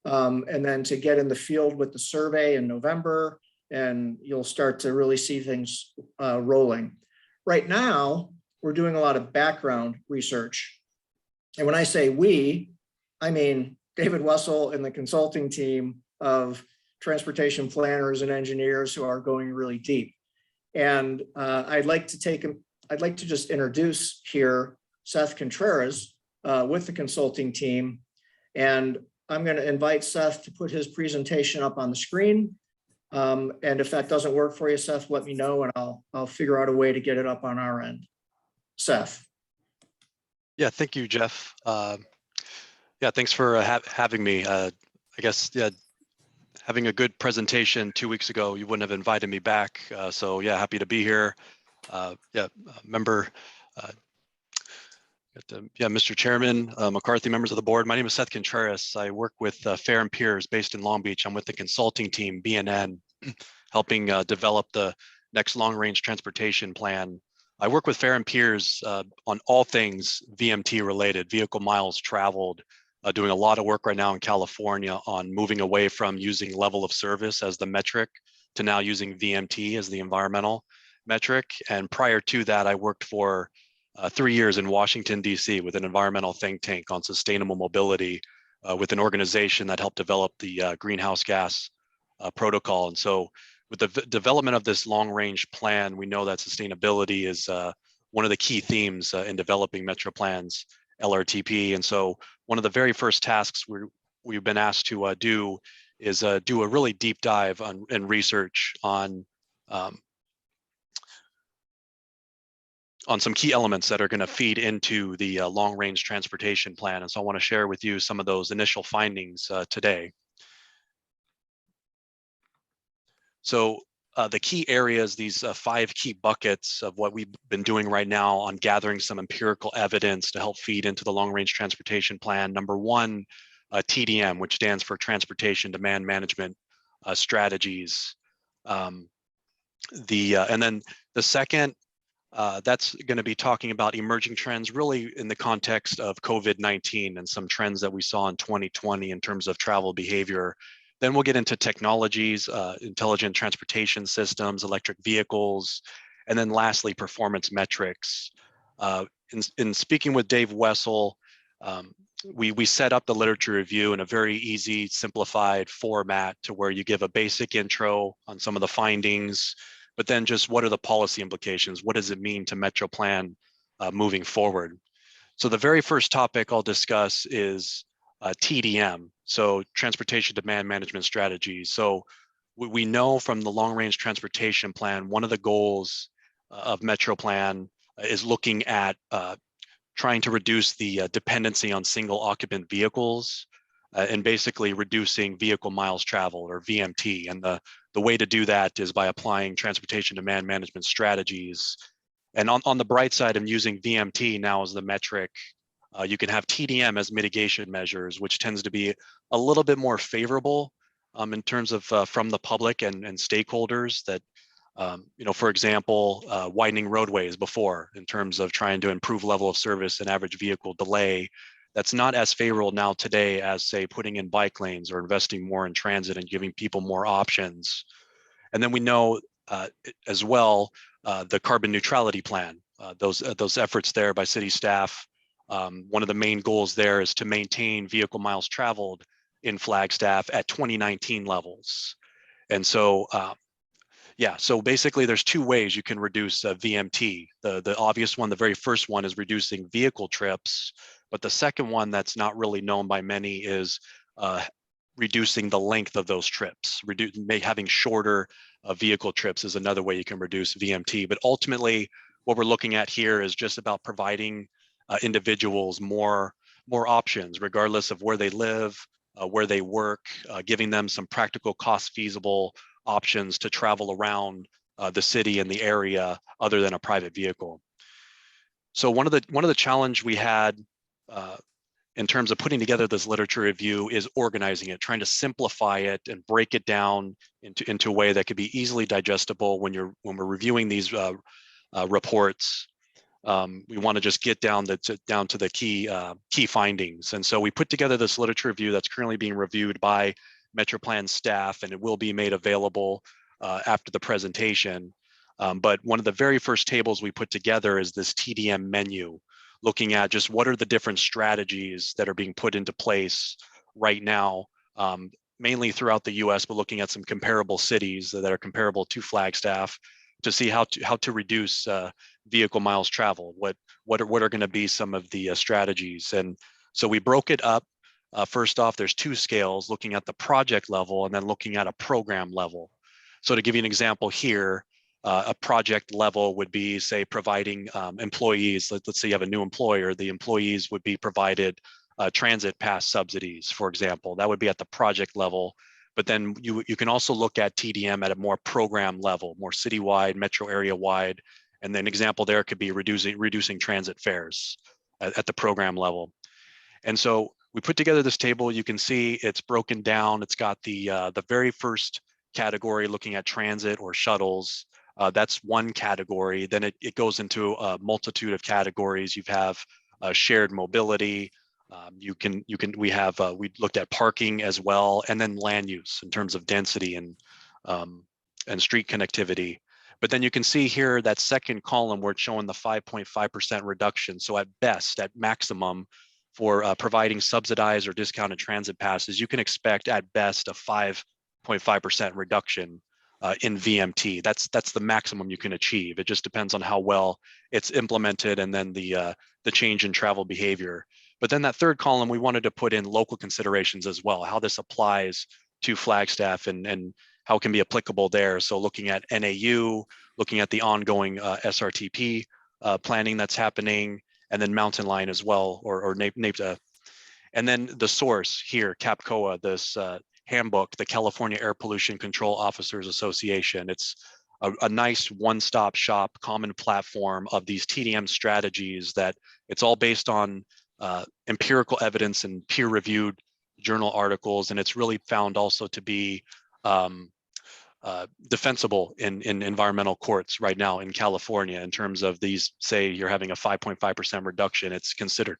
Speaker 4: and then to get in the field with the survey in November, and you'll start to really see things rolling. Right now, we're doing a lot of background research. And when I say we, I mean David Wessel and the consulting team of transportation planners and engineers who are going really deep. And I'd like to just introduce here Seth Contreras with the consulting team. And I'm going to invite Seth to put his presentation up on the screen. And if that doesn't work for you, Seth, let me know and I'll figure out a way to get it up on our end. Seth.
Speaker 12: Yeah, thank you, Jeff. Yeah, thanks for having me. I guess, yeah, having a good presentation 2 weeks ago, you wouldn't have invited me back. So yeah, happy to be here. Member, Mr. Chairman, McCarthy, members of the board. My name is Seth Contreras. I work with Fair and Peers based in Long Beach. I'm with the consulting team, BNN, helping develop the next long-range transportation plan. I work with Fair and Peers on all things VMT related, vehicle miles traveled, doing a lot of work right now in California on moving away from using level of service as the metric to now using VMT as the environmental metric. And prior to that, I worked for 3 years in Washington, D.C. with an environmental think tank on sustainable mobility with an organization that helped develop the greenhouse gas protocol. And so with the development of this long range plan, we know that sustainability is one of the key themes in developing Metro Plan's LRTP. And so one of the very first tasks we've been asked to do is do a really deep dive on and research on some key elements that are going to feed into the long-range transportation plan. And so I want to share with you some of those initial findings today. So the key areas, these 5 key buckets of what we've been doing right now on gathering some empirical evidence to help feed into the long-range transportation plan. Number 1, TDM, which stands for Transportation Demand Management Strategies. And then the second, that's going to be talking about emerging trends really in the context of COVID-19 and some trends that we saw in 2020 in terms of travel behavior. Then we'll get into technologies, intelligent transportation systems, electric vehicles, and then lastly, performance metrics. In speaking with Dave Wessel, we set up the literature review in a very easy, simplified format to where you give a basic intro on some of the findings, but then just what are the policy implications? What does it mean to Metro Plan moving forward? So the very first topic I'll discuss is TDM, so Transportation Demand Management Strategies. So we know from the Long Range Transportation Plan, one of the goals of Metro Plan is looking at trying to reduce the dependency on single occupant vehicles and basically reducing vehicle miles traveled, or VMT. And the way to do that is by applying transportation demand management strategies. And on the bright side of using VMT now as the metric, you can have TDM as mitigation measures, which tends to be a little bit more favorable in terms of from the public and stakeholders that, for example, widening roadways before in terms of trying to improve level of service and average vehicle delay. That's not as favorable now today as, say, putting in bike lanes or investing more in transit and giving people more options. And then we know as well the carbon neutrality plan, those efforts there by city staff. One of the main goals there is to maintain vehicle miles traveled in Flagstaff at 2019 levels. And so, so basically there's 2 ways you can reduce VMT. The obvious one, the very first one, is reducing vehicle trips. But the second one that's not really known by many is reducing the length of those trips. Having shorter vehicle trips is another way you can reduce VMT. But ultimately, what we're looking at here is just about providing individuals more options, regardless of where they live, where they work, giving them some practical, cost feasible options to travel around the city and the area other than a private vehicle. So one of the challenge we had in terms of putting together this literature review is organizing it, trying to simplify it and break it down into a way that could be easily digestible when we're reviewing these reports. We want to just get down to the key findings. And so we put together this literature review that's currently being reviewed by Metro Plan staff, and it will be made available after the presentation. But one of the very first tables we put together is this TDM menu, looking at just what are the different strategies that are being put into place right now, mainly throughout the US, but looking at some comparable cities that are comparable to Flagstaff to see how to reduce vehicle miles traveled. What are going to be some of the strategies? And so we broke it up. First off, there's two scales, looking at the project level and then looking at a program level. So to give you an example here, a project level would be, say, providing employees. Let's say you have a new employer, the employees would be provided transit pass subsidies, for example. That would be at the project level. But then you can also look at TDM at a more program level, more citywide, metro area wide. And then example there could be reducing transit fares at the program level. And so we put together this table. You can see it's broken down. It's got the very first category looking at transit or shuttles. That's one category. Then it goes into a multitude of categories. You have shared mobility. We looked at parking as well, and then land use in terms of density and street connectivity. But then you can see here that second column where it's showing the 5.5% reduction. So at best, at maximum, for providing subsidized or discounted transit passes, you can expect at best a 5.5% reduction in VMT. That's the maximum you can achieve. It just depends on how well it's implemented and then the change in travel behavior. But then that third column, we wanted to put in local considerations as well, how this applies to Flagstaff and how it can be applicable there. So looking at NAU, looking at the ongoing SRTP planning that's happening, and then Mountain Line as well, or NAPTA. And then the source here, CAPCOA, this handbook, the California Air Pollution Control Officers Association. It's a nice one-stop shop, common platform of these TDM strategies that it's all based on empirical evidence and peer-reviewed journal articles, and it's really found also to be defensible in environmental courts right now in California in terms of these, say you're having a 5.5% reduction, it's considered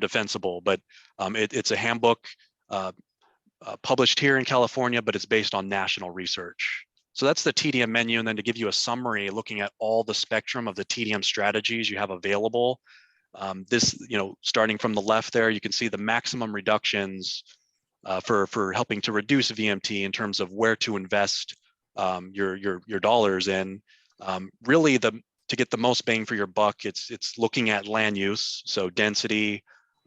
Speaker 12: defensible, but it's a handbook published here in California, but it's based on national research. So that's the TDM menu. And then to give you a summary, looking at all the spectrum of the TDM strategies you have available, starting from the left there, you can see the maximum reductions for helping to reduce VMT in terms of where to invest your dollars in. Really, to get the most bang for your buck, it's looking at land use, so density,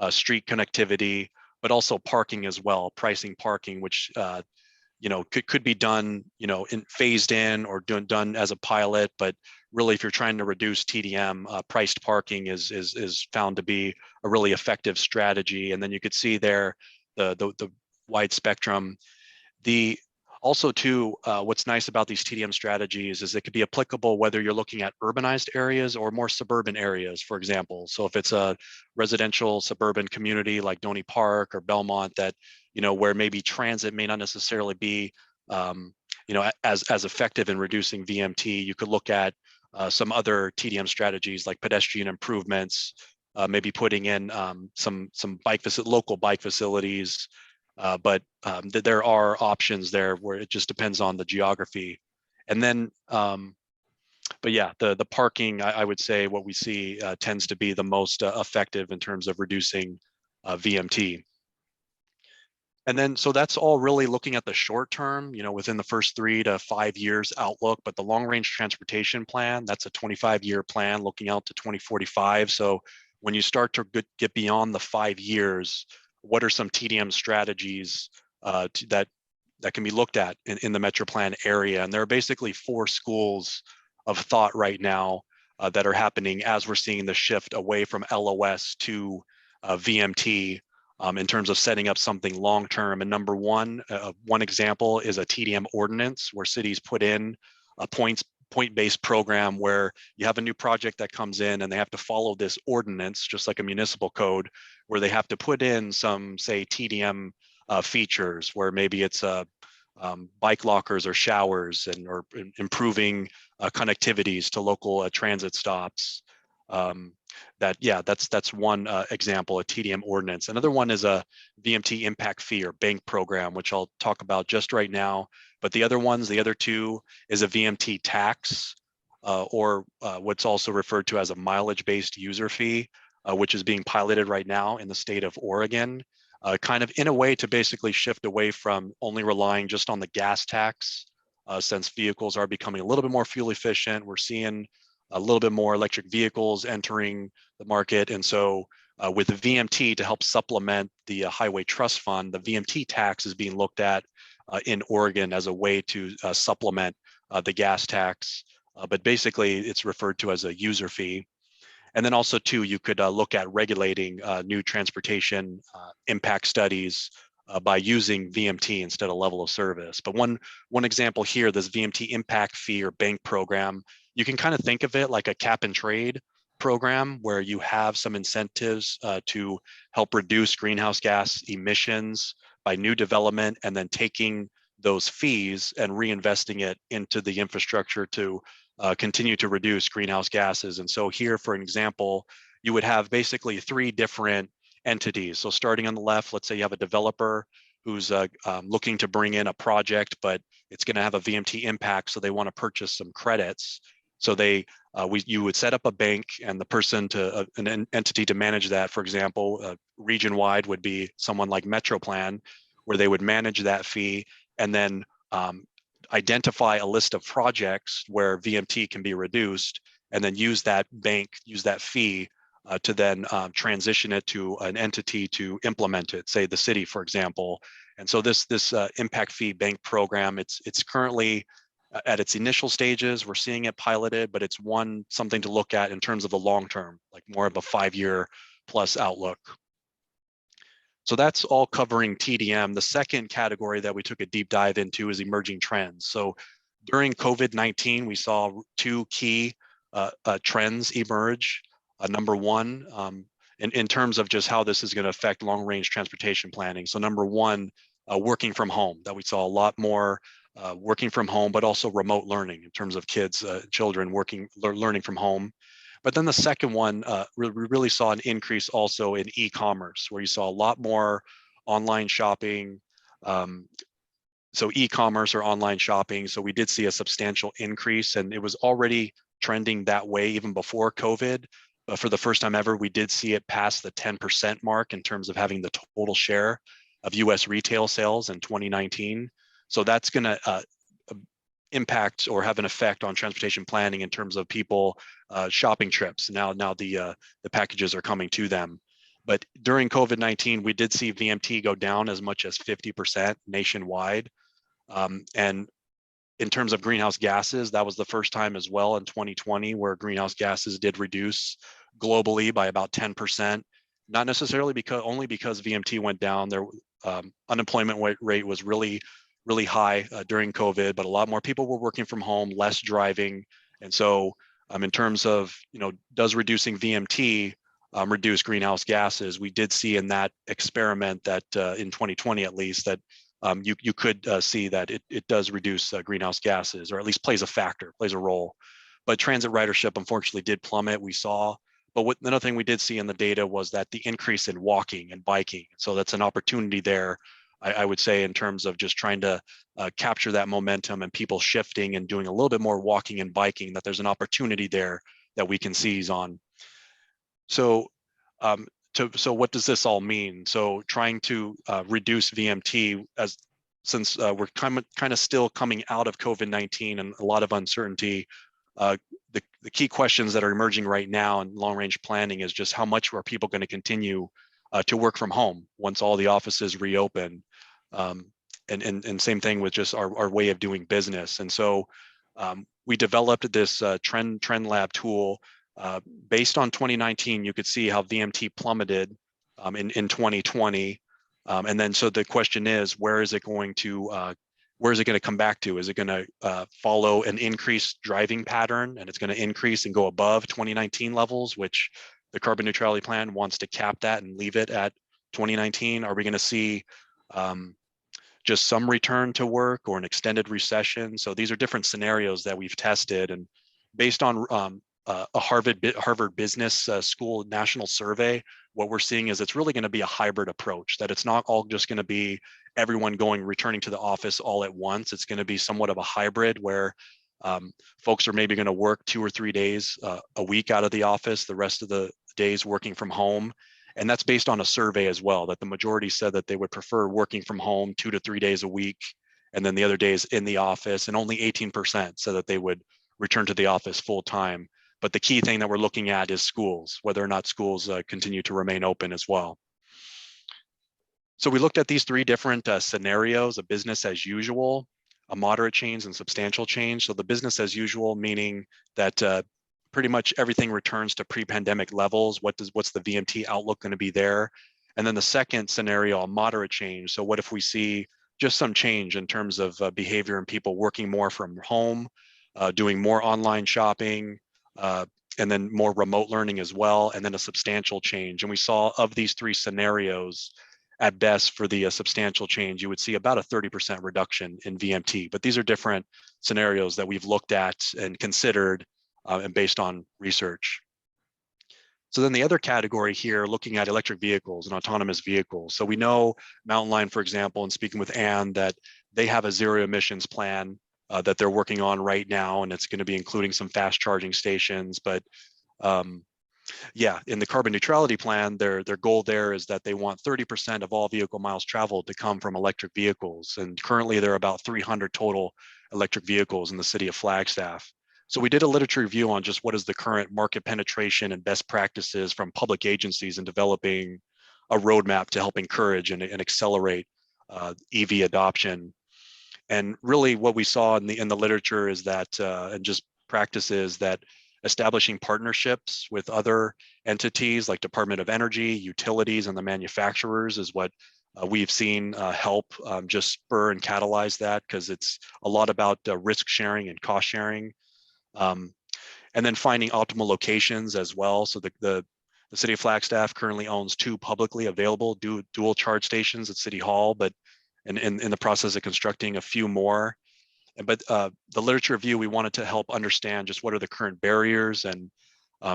Speaker 12: street connectivity, but also parking as well, pricing parking, which could be done, phased in or done as a pilot. But really, if you're trying to reduce TDM, priced parking is found to be a really effective strategy. And then you could see there the wide spectrum. Also too, what's nice about these TDM strategies is it could be applicable whether you're looking at urbanized areas or more suburban areas, for example. So if it's a residential suburban community like Donny Park or Belmont that, where maybe transit may not necessarily be, as effective in reducing VMT, you could look at some other TDM strategies like pedestrian improvements, maybe putting in some local bike facilities. But there are options there where it just depends on the geography. And then, but yeah, the parking, I would say what we see tends to be the most effective in terms of reducing VMT. And then, so that's all really looking at the short term, within the first 3 to 5 years outlook, but the long range transportation plan, that's a 25-year plan looking out to 2045. So when you start to get beyond the 5 years, what are some TDM strategies that can be looked at in the Metro Plan area? And there are basically 4 schools of thought right now that are happening as we're seeing the shift away from LOS to VMT in terms of setting up something long-term. And number one example is a TDM ordinance where cities put in a point-based program where you have a new project that comes in and they have to follow this ordinance, just like a municipal code, where they have to put in some, say, TDM features where maybe it's bike lockers or showers or improving connectivities to local transit stops. That's one example, a TDM ordinance. Another one is a VMT impact fee or bank program, which I'll talk about just right now. But the other 2 is a VMT tax or what's also referred to as a mileage-based user fee, which is being piloted right now in the state of Oregon. kind of in a way to basically shift away from only relying just on the gas tax, since vehicles are becoming a little bit more fuel efficient. We're seeing a little bit more electric vehicles entering the market. And so with the VMT to help supplement the Highway Trust Fund, the VMT tax is being looked at in Oregon as a way to supplement the gas tax. But basically it's referred to as a user fee. And then also too, you could look at regulating new transportation impact studies by using VMT instead of level of service. But one example here, this VMT impact fee or bank program, you can kind of think of it like a cap and trade program where you have some incentives to help reduce greenhouse gas emissions by new development, and then taking those fees and reinvesting it into the infrastructure to continue to reduce greenhouse gases. And so here, for an example, you would have basically 3 different entities. So starting on the left, let's say you have a developer who's looking to bring in a project, but it's going to have a VMT impact, so they want to purchase some credits. So you would set up a bank, and the person to an entity to manage that, for example, region-wide would be someone like MetroPlan, where they would manage that fee and then identify a list of projects where VMT can be reduced, and then use that fee to then transition it to an entity to implement it, say the city, for example. And so this impact fee bank program, it's currently at its initial stages. We're seeing it piloted, but it's something to look at in terms of the long term, like more of a 5-year plus outlook. So that's all covering TDM. The second category that we took a deep dive into is emerging trends. So during COVID-19, we saw 2 key trends emerge. Number one, in terms of just how this is going to affect long-range transportation planning. So number one, working from home, that we saw a lot more working from home, but also remote learning in terms of kids, children learning from home. But then the second one, we really saw an increase also in e-commerce, where you saw a lot more online shopping. So e-commerce or online shopping. So we did see a substantial increase, and it was already trending that way even before COVID. But for the first time ever, we did see it pass the 10% mark in terms of having the total share of US retail sales in 2019. So that's going to impact or have an effect on transportation planning in terms of people shopping trips. Now the packages are coming to them. But during COVID-19, we did see VMT go down as much as 50% nationwide. And in terms of greenhouse gases, that was the first time as well in 2020 where greenhouse gases did reduce globally by about 10%. Not necessarily only because VMT went down. Their unemployment rate was really high during COVID, but a lot more people were working from home, less driving. And so in terms of, does reducing VMT reduce greenhouse gases? We did see in that experiment that in 2020, at least, that you could see that it does reduce greenhouse gases, or at least plays a role. But transit ridership unfortunately did plummet, we saw. But another thing we did see in the data was that the increase in walking and biking. So that's an opportunity there, I would say, in terms of just trying to capture that momentum and people shifting and doing a little bit more walking and biking, that there's an opportunity there that we can seize on. So so what does this all mean? So trying to reduce VMT, since we're kind of still coming out of COVID-19 and a lot of uncertainty, the key questions that are emerging right now in long range planning is just how much are people going to continue to work from home once all the offices reopen, and same thing with just our way of doing business. And so we developed this Trend Lab tool. Based on 2019, you could see how VMT plummeted in 2020. And then so the question is, where is it going to come back to? Is it going to follow an increased driving pattern, and it's going to increase and go above 2019 levels, which the carbon neutrality plan wants to cap that and leave it at 2019? Are we going to see just some return to work or an extended recession? So these are different scenarios that we've tested, and based on a Harvard Business School national survey, what we're seeing is it's really going to be a hybrid approach, that it's not all just going to be everyone returning to the office all at once. It's going to be somewhat of a hybrid where folks are maybe going to work 2 or 3 days a week out of the office, the rest of the days working from home. And that's based on a survey as well, that the majority said that they would prefer working from home 2 to 3 days a week, and then the other days in the office, and only 18% said that they would return to the office full time. But the key thing that we're looking at is schools, whether or not schools continue to remain open as well. So we looked at these 3 different scenarios: a business as usual, a moderate change, and substantial change. So the business as usual, meaning that pretty much everything returns to pre-pandemic levels. What's the VMT outlook going to be there? And then the second scenario, a moderate change. So what if we see just some change in terms of behavior and people working more from home, doing more online shopping, and then more remote learning as well, and then a substantial change. And we saw of these 3 scenarios, at best for the substantial change, you would see about a 30% reduction in VMT. But these are different scenarios that we've looked at and considered and based on research. So then the other category here, looking at electric vehicles and autonomous vehicles. So we know Mountain Lion, for example, and speaking with Anne, that they have a zero emissions plan that they're working on right now, and it's going to be including some fast charging stations. But yeah, in the carbon neutrality plan, their goal there is that they want 30% of all vehicle miles traveled to come from electric vehicles. And currently there are about 300 total electric vehicles in the city of Flagstaff. So we did a literature review on just what is the current market penetration and best practices from public agencies in developing a roadmap to help encourage and accelerate EV adoption. And really what we saw in the literature is that, and just practices, that establishing partnerships with other entities like Department of Energy, utilities, and the manufacturers is what we've seen help just spur and catalyze that, because it's a lot about risk sharing and cost sharing. And then finding optimal locations as well. So the city of Flagstaff currently owns 2 publicly available dual charge stations at City Hall, but in the process of constructing a few more. But the literature review, we wanted to help understand just what are the current barriers, and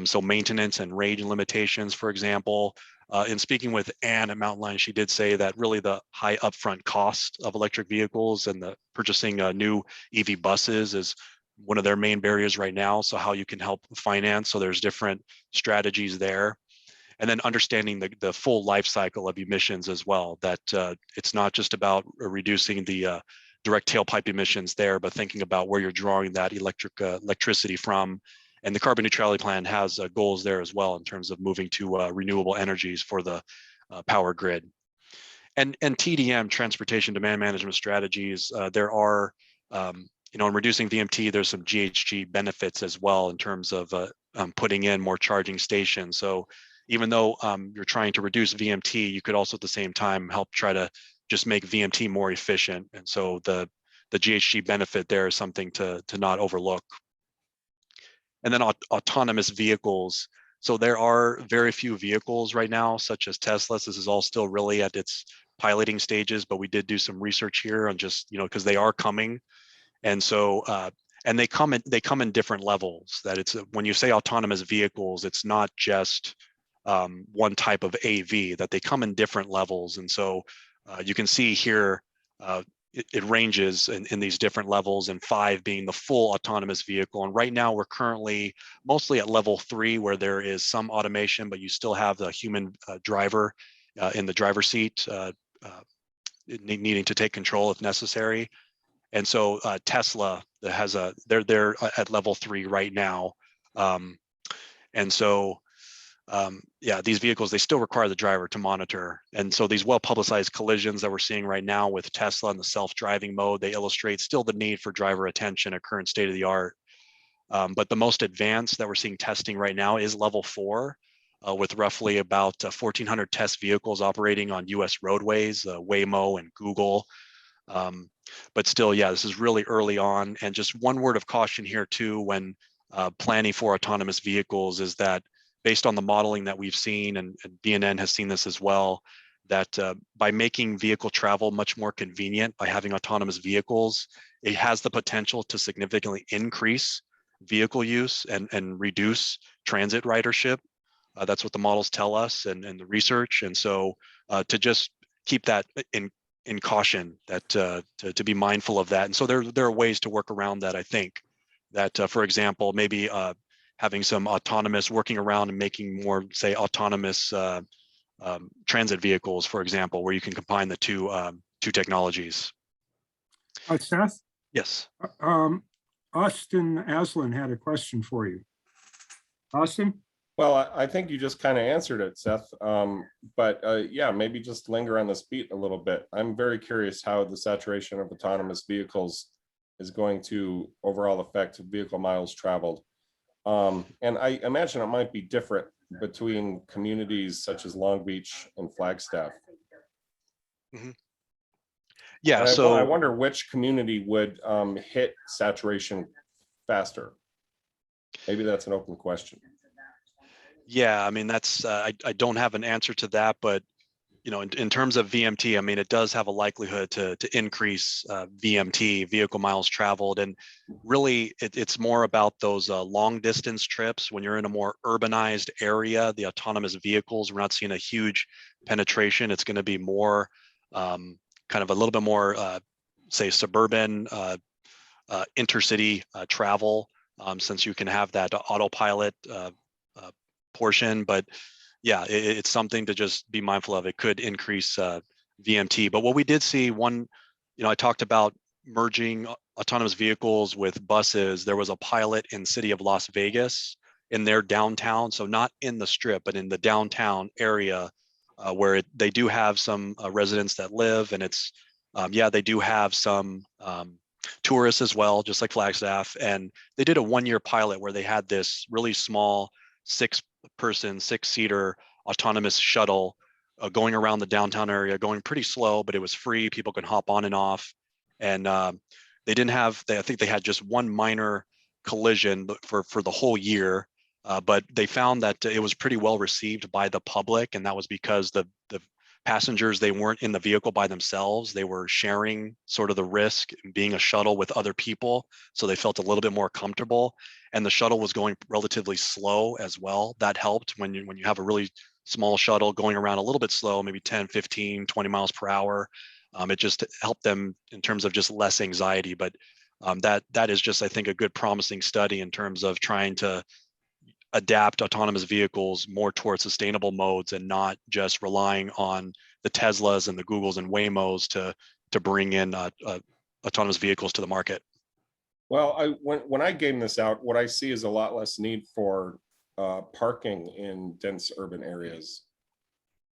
Speaker 12: so maintenance and range limitations, for example. In speaking with Anne at Mountain Lion, she did say that really the high upfront cost of electric vehicles and the purchasing new EV buses is one of their main barriers right now. So how you can help finance. So there's different strategies there. And then understanding the full life cycle of emissions as well, that it's not just about reducing the direct tailpipe emissions there, but thinking about where you're drawing that electricity from. And the carbon neutrality plan has goals there as well in terms of moving to renewable energies for the power grid. And TDM, transportation demand management strategies, there are, in reducing VMT, there's some GHG benefits as well in terms of putting in more charging stations. So even though you're trying to reduce VMT, you could also at the same time help try to just make VMT more efficient. And so the GHG benefit there is something to not overlook. And then autonomous vehicles. So there are very few vehicles right now, such as Tesla. This is all still really at its piloting stages, but we did do some research here on just, because they are coming. And so, and they come in different levels. That it's, when you say autonomous vehicles, it's not just one type of AV, that they come in different levels. And so you can see here, it ranges in these different levels, and 5 being the full autonomous vehicle. And right now we're currently mostly at level 3, where there is some automation, but you still have the human driver in the driver's seat needing to take control if necessary. And so Tesla has they're at level 3 right now. And so yeah, these vehicles, they still require the driver to monitor. And so these well-publicized collisions that we're seeing right now with Tesla and the self-driving mode, they illustrate still the need for driver attention at current state of the art. But the most advanced that we're seeing testing right now is level 4, with roughly about 1,400 test vehicles operating on US roadways, Waymo and Google. But still, yeah, this is really early on. And just one word of caution here too, when planning for autonomous vehicles, is that based on the modeling that we've seen, and BNN has seen this as well, that by making vehicle travel much more convenient, by having autonomous vehicles, it has the potential to significantly increase vehicle use and reduce transit ridership. That's what the models tell us, and the research. And so to just keep that in caution, that to be mindful of that. And so there are ways to work around that, I think, that for example, maybe having some autonomous, working around and making more, say, autonomous transit vehicles, for example, where you can combine the two technologies.
Speaker 2: Seth,
Speaker 12: Yes.
Speaker 2: Austin Aslan had a question for you. Austin?
Speaker 9: Well, I think you just kind of answered it, Seth. But yeah, maybe just linger on this beat a little bit. I'm very curious how the saturation of autonomous vehicles is going to overall affect vehicle miles traveled. And I imagine it might be different between communities such as Long Beach and Flagstaff.
Speaker 12: Mm-hmm. Yeah,
Speaker 9: And
Speaker 12: so
Speaker 9: I wonder which community would hit saturation faster. Maybe that's an open question.
Speaker 12: yeah, I mean, that's I don't have an answer to that, but you know, in terms of VMT, I mean, it does have a likelihood to increase VMT, vehicle miles traveled. And really, it's more about those long distance trips. When you're in a more urbanized area, the autonomous vehicles, we're not seeing a huge penetration. It's going to be more kind of a little bit more, say, suburban, intercity travel, since you can have that autopilot portion. But yeah, it's something to just be mindful of. It could increase VMT. But what we did see, one, you know, I talked about merging autonomous vehicles with buses. There was a pilot in city of Las Vegas in their downtown, so not in the strip, but in the downtown area where they do have some residents that live, and it's, yeah, they do have some tourists as well, just like Flagstaff. And they did a 1-year pilot where they had this really small 6-seater autonomous shuttle going around the downtown area, going pretty slow, but it was free. People could hop on and off. And they didn't have, I think they had just one minor collision for the whole year. But they found that it was pretty well received by the public. And that was because the passengers, they weren't in the vehicle by themselves. They were sharing sort of the risk being a shuttle with other people. So they felt a little bit more comfortable. And the shuttle was going relatively slow as well. That helped when you have a really small shuttle going around a little bit slow, maybe 10, 15, 20 miles per hour. It just helped them in terms of just less anxiety. But that is just, I think, a good promising study in terms of trying to adapt autonomous vehicles more towards sustainable modes and not just relying on the Teslas and the Googles and Waymos to bring in autonomous vehicles to the market.
Speaker 9: Well, when I game this out, what I see is a lot less need for parking in dense urban areas.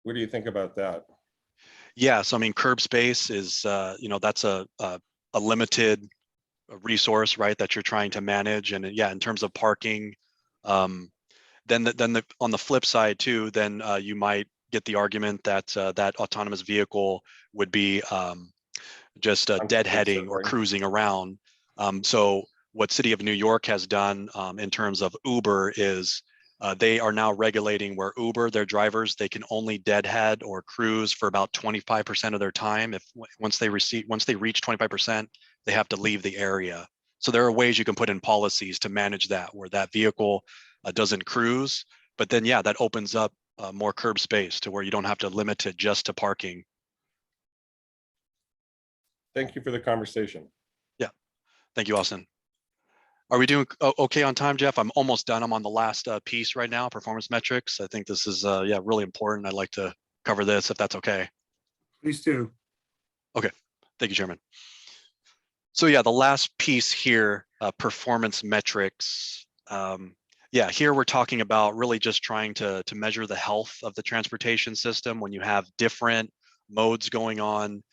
Speaker 9: What do you think about that?
Speaker 12: Yeah, so I mean, curb space is, you know, that's a limited resource, right, that you're trying to manage. And yeah, in terms of parking, then on the flip side too, then you might get the argument that that autonomous vehicle would be just deadheading or cruising around. So what City of New York has done in terms of Uber is they are now regulating where Uber, their drivers, they can only deadhead or cruise for about 25% of their time. Once they reach 25%, they have to leave the area. So there are ways you can put in policies to manage that, where that vehicle doesn't cruise, but then yeah, that opens up more curb space to where you don't have to limit it just to parking.
Speaker 9: Thank you for the conversation.
Speaker 12: Yeah, thank you, Austin. Are we doing okay on time, Jeff? I'm almost done. I'm on the last piece right now, performance metrics. I think this is yeah, really important. I'd like to cover this if that's okay.
Speaker 2: Please do.
Speaker 12: Okay, thank you, Chairman. So yeah, the last piece here, performance metrics. Yeah, here we're talking about really just trying to measure the health of the transportation system when you have different modes going on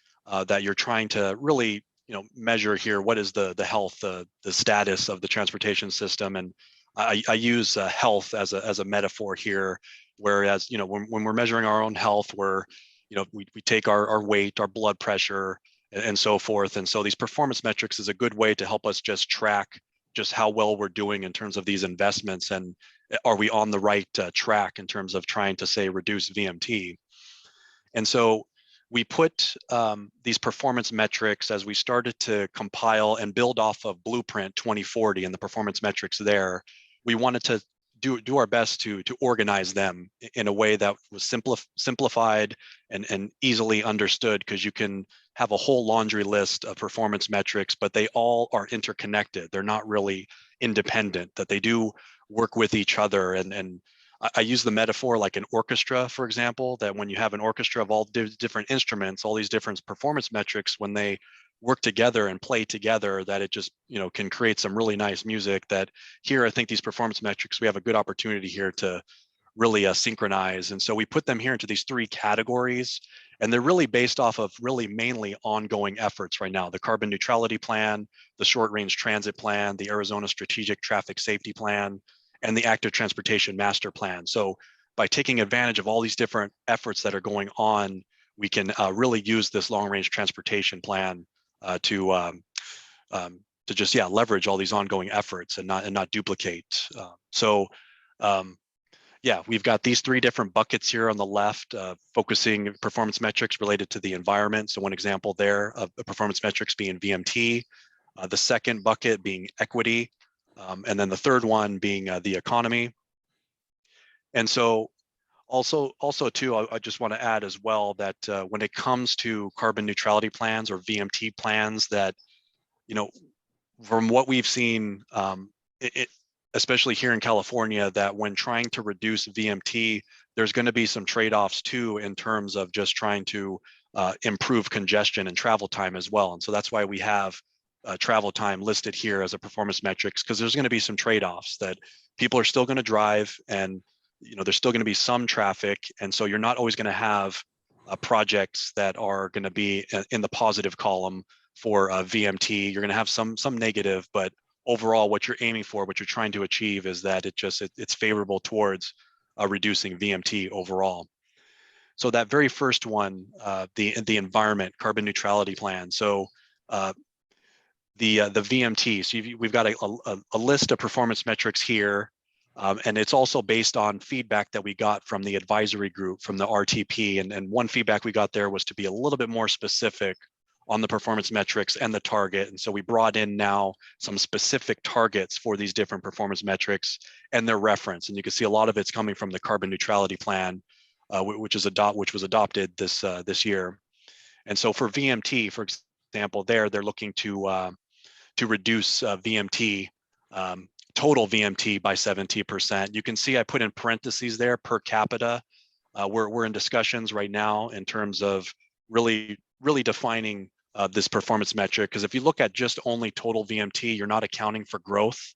Speaker 12: that you're trying to really, you know, measure here. What is the health, the status of the transportation system? And I use health as a metaphor here, whereas, you know, when we're measuring our own health, we're, you know, we take our weight, our blood pressure, and so forth. And so these performance metrics is a good way to help us just track just how well we're doing in terms of these investments, and are we on the right track in terms of trying to, say, reduce VMT. And so we put these performance metrics as we started to compile and build off of Blueprint 2040 and the performance metrics there. We wanted to do our best to organize them in a way that was simplified and easily understood, because you can have a whole laundry list of performance metrics, but they all are interconnected. They're not really independent, that they do work with each other. And I use the metaphor like an orchestra, for example, that when you have an orchestra of all different instruments, all these different performance metrics, when they work together and play together, that it just, can create some really nice music. That here, I think these performance metrics, we have a good opportunity here to really synchronize. And so we put them here into these 3 categories, and they're really based off of really mainly ongoing efforts right now: the carbon neutrality plan, the short range transit plan, the Arizona strategic traffic safety plan, and the active transportation master plan. So by taking advantage of all these different efforts that are going on, we can really use this long range transportation plan to just leverage all these ongoing efforts and not duplicate. Yeah, we've got these 3 different buckets here on the left, focusing performance metrics related to the environment. So one example there of the performance metrics being VMT, the second bucket being equity, and then the third one being the economy. And so also too, I just want to add as well that when it comes to carbon neutrality plans or VMT plans, that, from what we've seen, especially here in California, that when trying to reduce VMT, there's going to be some trade-offs too, in terms of just trying to improve congestion and travel time as well. And so that's why we have travel time listed here as a performance metrics, because there's going to be some trade-offs that people are still going to drive, and there's still going to be some traffic. And so you're not always going to have projects that are going to be in the positive column for VMT. You're going to have some negative, but overall, what you're aiming for, what you're trying to achieve, is that it's favorable towards reducing VMT overall. So that very first one, the environment carbon neutrality plan. So the VMT. So we've got a list of performance metrics here, and it's also based on feedback that we got from the advisory group from the RTP. And one feedback we got there was to be a little bit more specific on the performance metrics and the target. And so we brought in now some specific targets for these different performance metrics and their reference. And you can see a lot of it's coming from the carbon neutrality plan, which was adopted this year. And so for VMT, for example, they're looking to reduce VMT, total VMT by 70%. You can see I put in parentheses there, per capita. We're in discussions right now in terms of really defining this performance metric, because if you look at just only total VMT, you're not accounting for growth.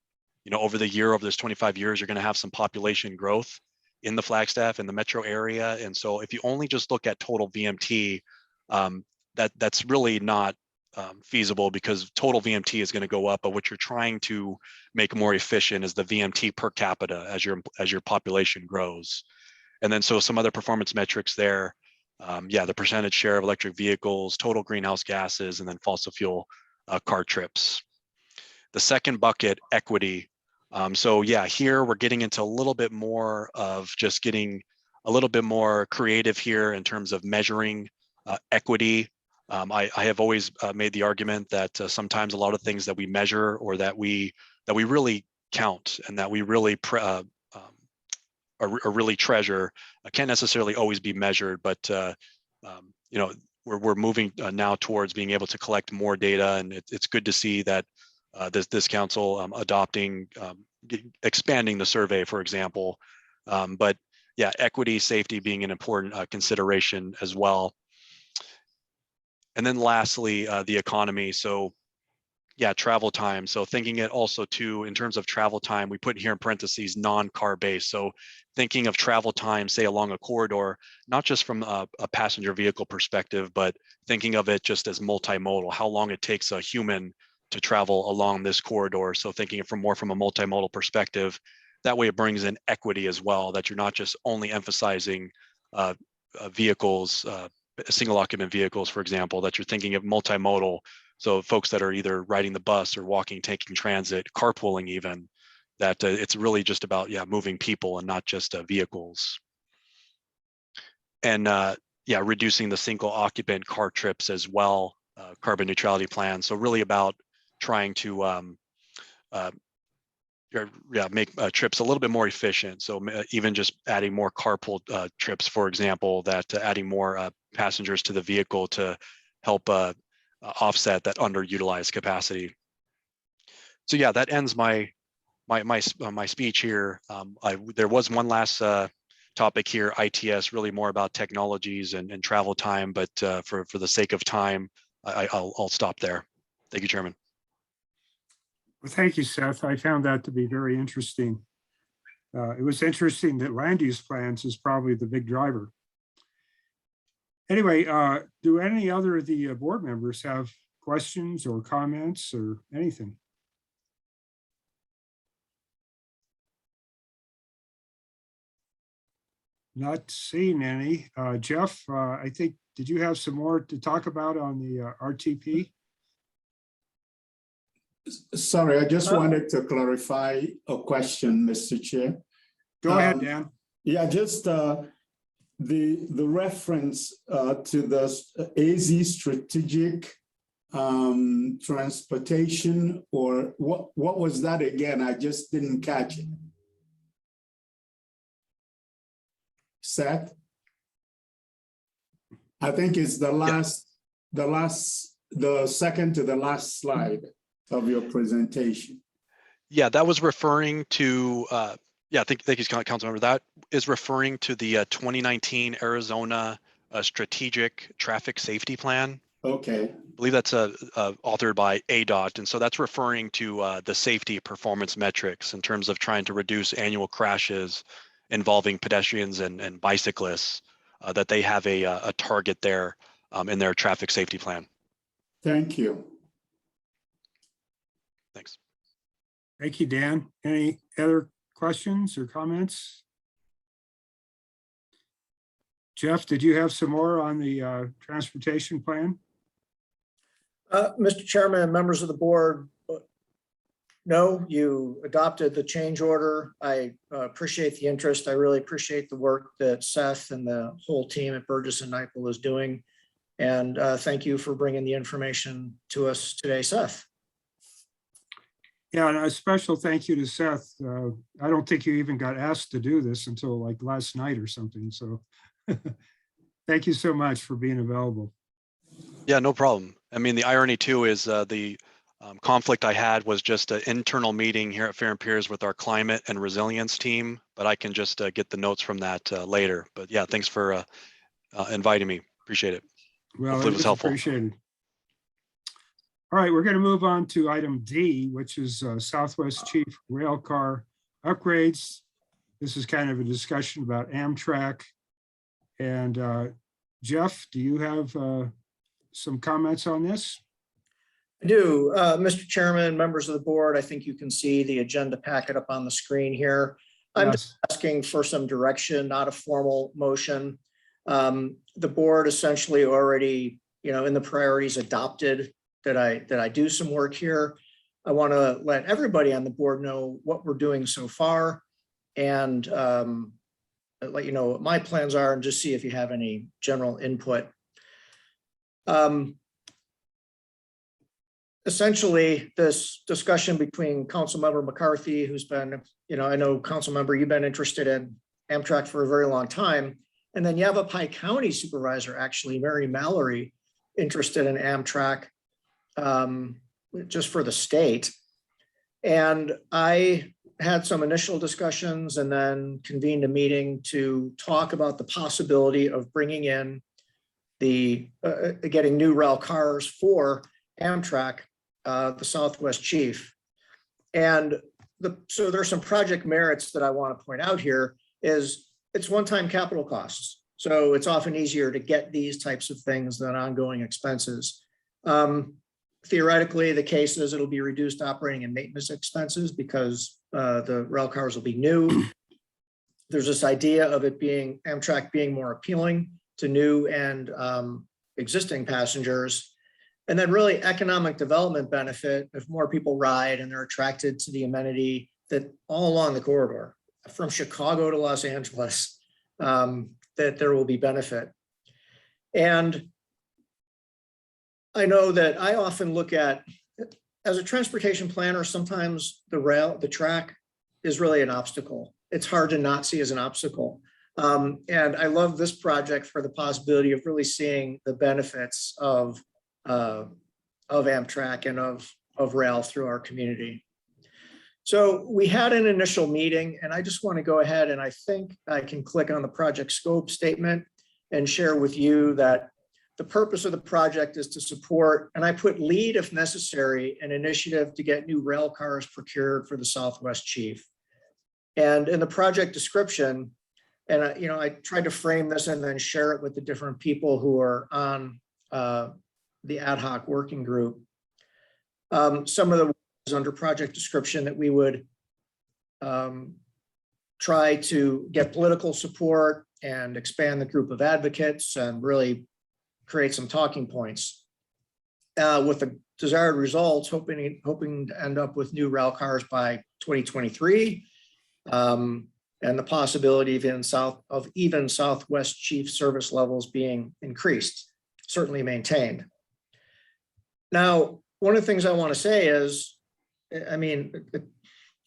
Speaker 12: Over this 25 years, you're going to have some population growth in the Flagstaff and the metro area. And so if you only just look at total VMT, that's really not feasible, because total VMT is going to go up, but what you're trying to make more efficient is the VMT per capita as your population grows. And then so some other performance metrics there. The percentage share of electric vehicles, total greenhouse gases, and then fossil fuel car trips. The second bucket, equity. Here we're getting into a little bit more of just getting a little bit more creative here in terms of measuring equity. I have always made the argument that sometimes a lot of things that we measure, or that we really count and that we really or really treasure, can't necessarily always be measured, but we're moving now towards being able to collect more data, and it's good to see that this council adopting, expanding the survey, for example. But yeah, equity, safety being an important consideration as well. And then lastly, the economy. So yeah, travel time. So thinking it also too, in terms of travel time, we put here in parentheses, non-car based. So thinking of travel time, say along a corridor, not just from a passenger vehicle perspective, but thinking of it just as multimodal, how long it takes a human to travel along this corridor. So thinking more from a multimodal perspective, that way it brings in equity as well, that you're not just only emphasizing vehicles, single occupant vehicles, for example, that you're thinking of multimodal. So folks that are either riding the bus or walking, taking transit, carpooling even, that it's really just about, moving people and not just vehicles. And reducing the single occupant car trips as well, carbon neutrality plan. So really about trying to make trips a little bit more efficient. So even just adding more carpool trips, for example, that adding more passengers to the vehicle to help offset that underutilized capacity. So yeah, that ends my my speech here. There was one last topic here, ITS, really more about technologies and travel time, but for the sake of time, I'll stop there. Thank you, Chairman.
Speaker 2: Well, thank you, Seth. I found that to be very interesting. It was interesting that land use plans is probably the big driver. Anyway, do any other of the board members have questions or comments or anything? Not seeing any. Jeff, I think, did you have some more to talk about on the RTP?
Speaker 10: Sorry, I just wanted to clarify a question, Mr. Chair.
Speaker 2: Go ahead, Dan.
Speaker 10: Yeah, just the reference to the AZ strategic transportation, or what was that again? I just didn't catch it. Seth? I think it's the second to the last slide of your presentation.
Speaker 12: Yeah, that was referring to, thank you, Councilmember. That is referring to the 2019 Arizona Strategic Traffic Safety Plan.
Speaker 10: Okay.
Speaker 12: I believe that's authored by ADOT. And so that's referring to the safety performance metrics in terms of trying to reduce annual crashes involving pedestrians and bicyclists, that they have a target there in their traffic safety plan.
Speaker 10: Thank you.
Speaker 12: Thanks.
Speaker 2: Thank you, Dan. Any other questions or comments? Jeff, did you have some more on the transportation plan?
Speaker 4: Mr. Chairman and members of the board, no, you adopted the change order. I appreciate the interest. I really appreciate the work that Seth and the whole team at Burgess and Nyepel is doing. And thank you for bringing the information to us today, Seth.
Speaker 2: Yeah, and a special thank you to Seth. I don't think you even got asked to do this until like last night or something. So thank you so much for being available.
Speaker 12: Yeah, no problem. I mean, the irony too is the conflict I had was just an internal meeting here at Fair and Peers with our climate and resilience team, but I can just get the notes from that later. But yeah, thanks for inviting me. Appreciate it.
Speaker 2: Well,
Speaker 12: hopefully it was helpful.
Speaker 2: Appreciated. All right, we're going to move on to item D, which is Southwest Chief rail car upgrades. This is kind of a discussion about Amtrak. And Jeff, do you have some comments on this?
Speaker 4: I do. Mr. Chairman, members of the board, I think you can see the agenda packet up on the screen here. I'm just asking for some direction, not a formal motion. The board essentially already, in the priorities adopted that I do some work here. I want to let everybody on the board know what we're doing so far and let you know what my plans are and just see if you have any general input. Essentially, this discussion between Councilmember McCarthy, who's been, I know Councilmember, you've been interested in Amtrak for a very long time, and then Yavapai County Supervisor, actually, Mary Mallory, interested in Amtrak just for the state. And I had some initial discussions and then convened a meeting to talk about the possibility of bringing in getting new rail cars for Amtrak, the Southwest Chief. And so there's some project merits that I want to point out here is it's one-time capital costs. So it's often easier to get these types of things than ongoing expenses. Theoretically, the case is it'll be reduced operating and maintenance expenses because the rail cars will be new. There's this idea of it being Amtrak being more appealing to new and existing passengers. And then really economic development benefit if more people ride and they're attracted to the amenity that all along the corridor from Chicago to Los Angeles, that there will be benefit. And I know that I often look at, as a transportation planner, sometimes the track is really an obstacle. It's hard to not see as an obstacle. And I love this project for the possibility of really seeing the benefits of Amtrak and of rail through our community. So we had an initial meeting, and I just want to go ahead and I think I can click on the project scope statement and share with you that the purpose of the project is to support, and I put lead if necessary, an initiative to get new rail cars procured for the Southwest Chief. And in the project description, and I tried to frame this and then share it with the different people who are on the ad hoc working group. Some of the under project description that we would try to get political support and expand the group of advocates and really create some talking points with the desired results, hoping to end up with new rail cars by 2023, and the possibility of even Southwest Chief service levels being increased, certainly maintained. Now, one of the things I want to say is,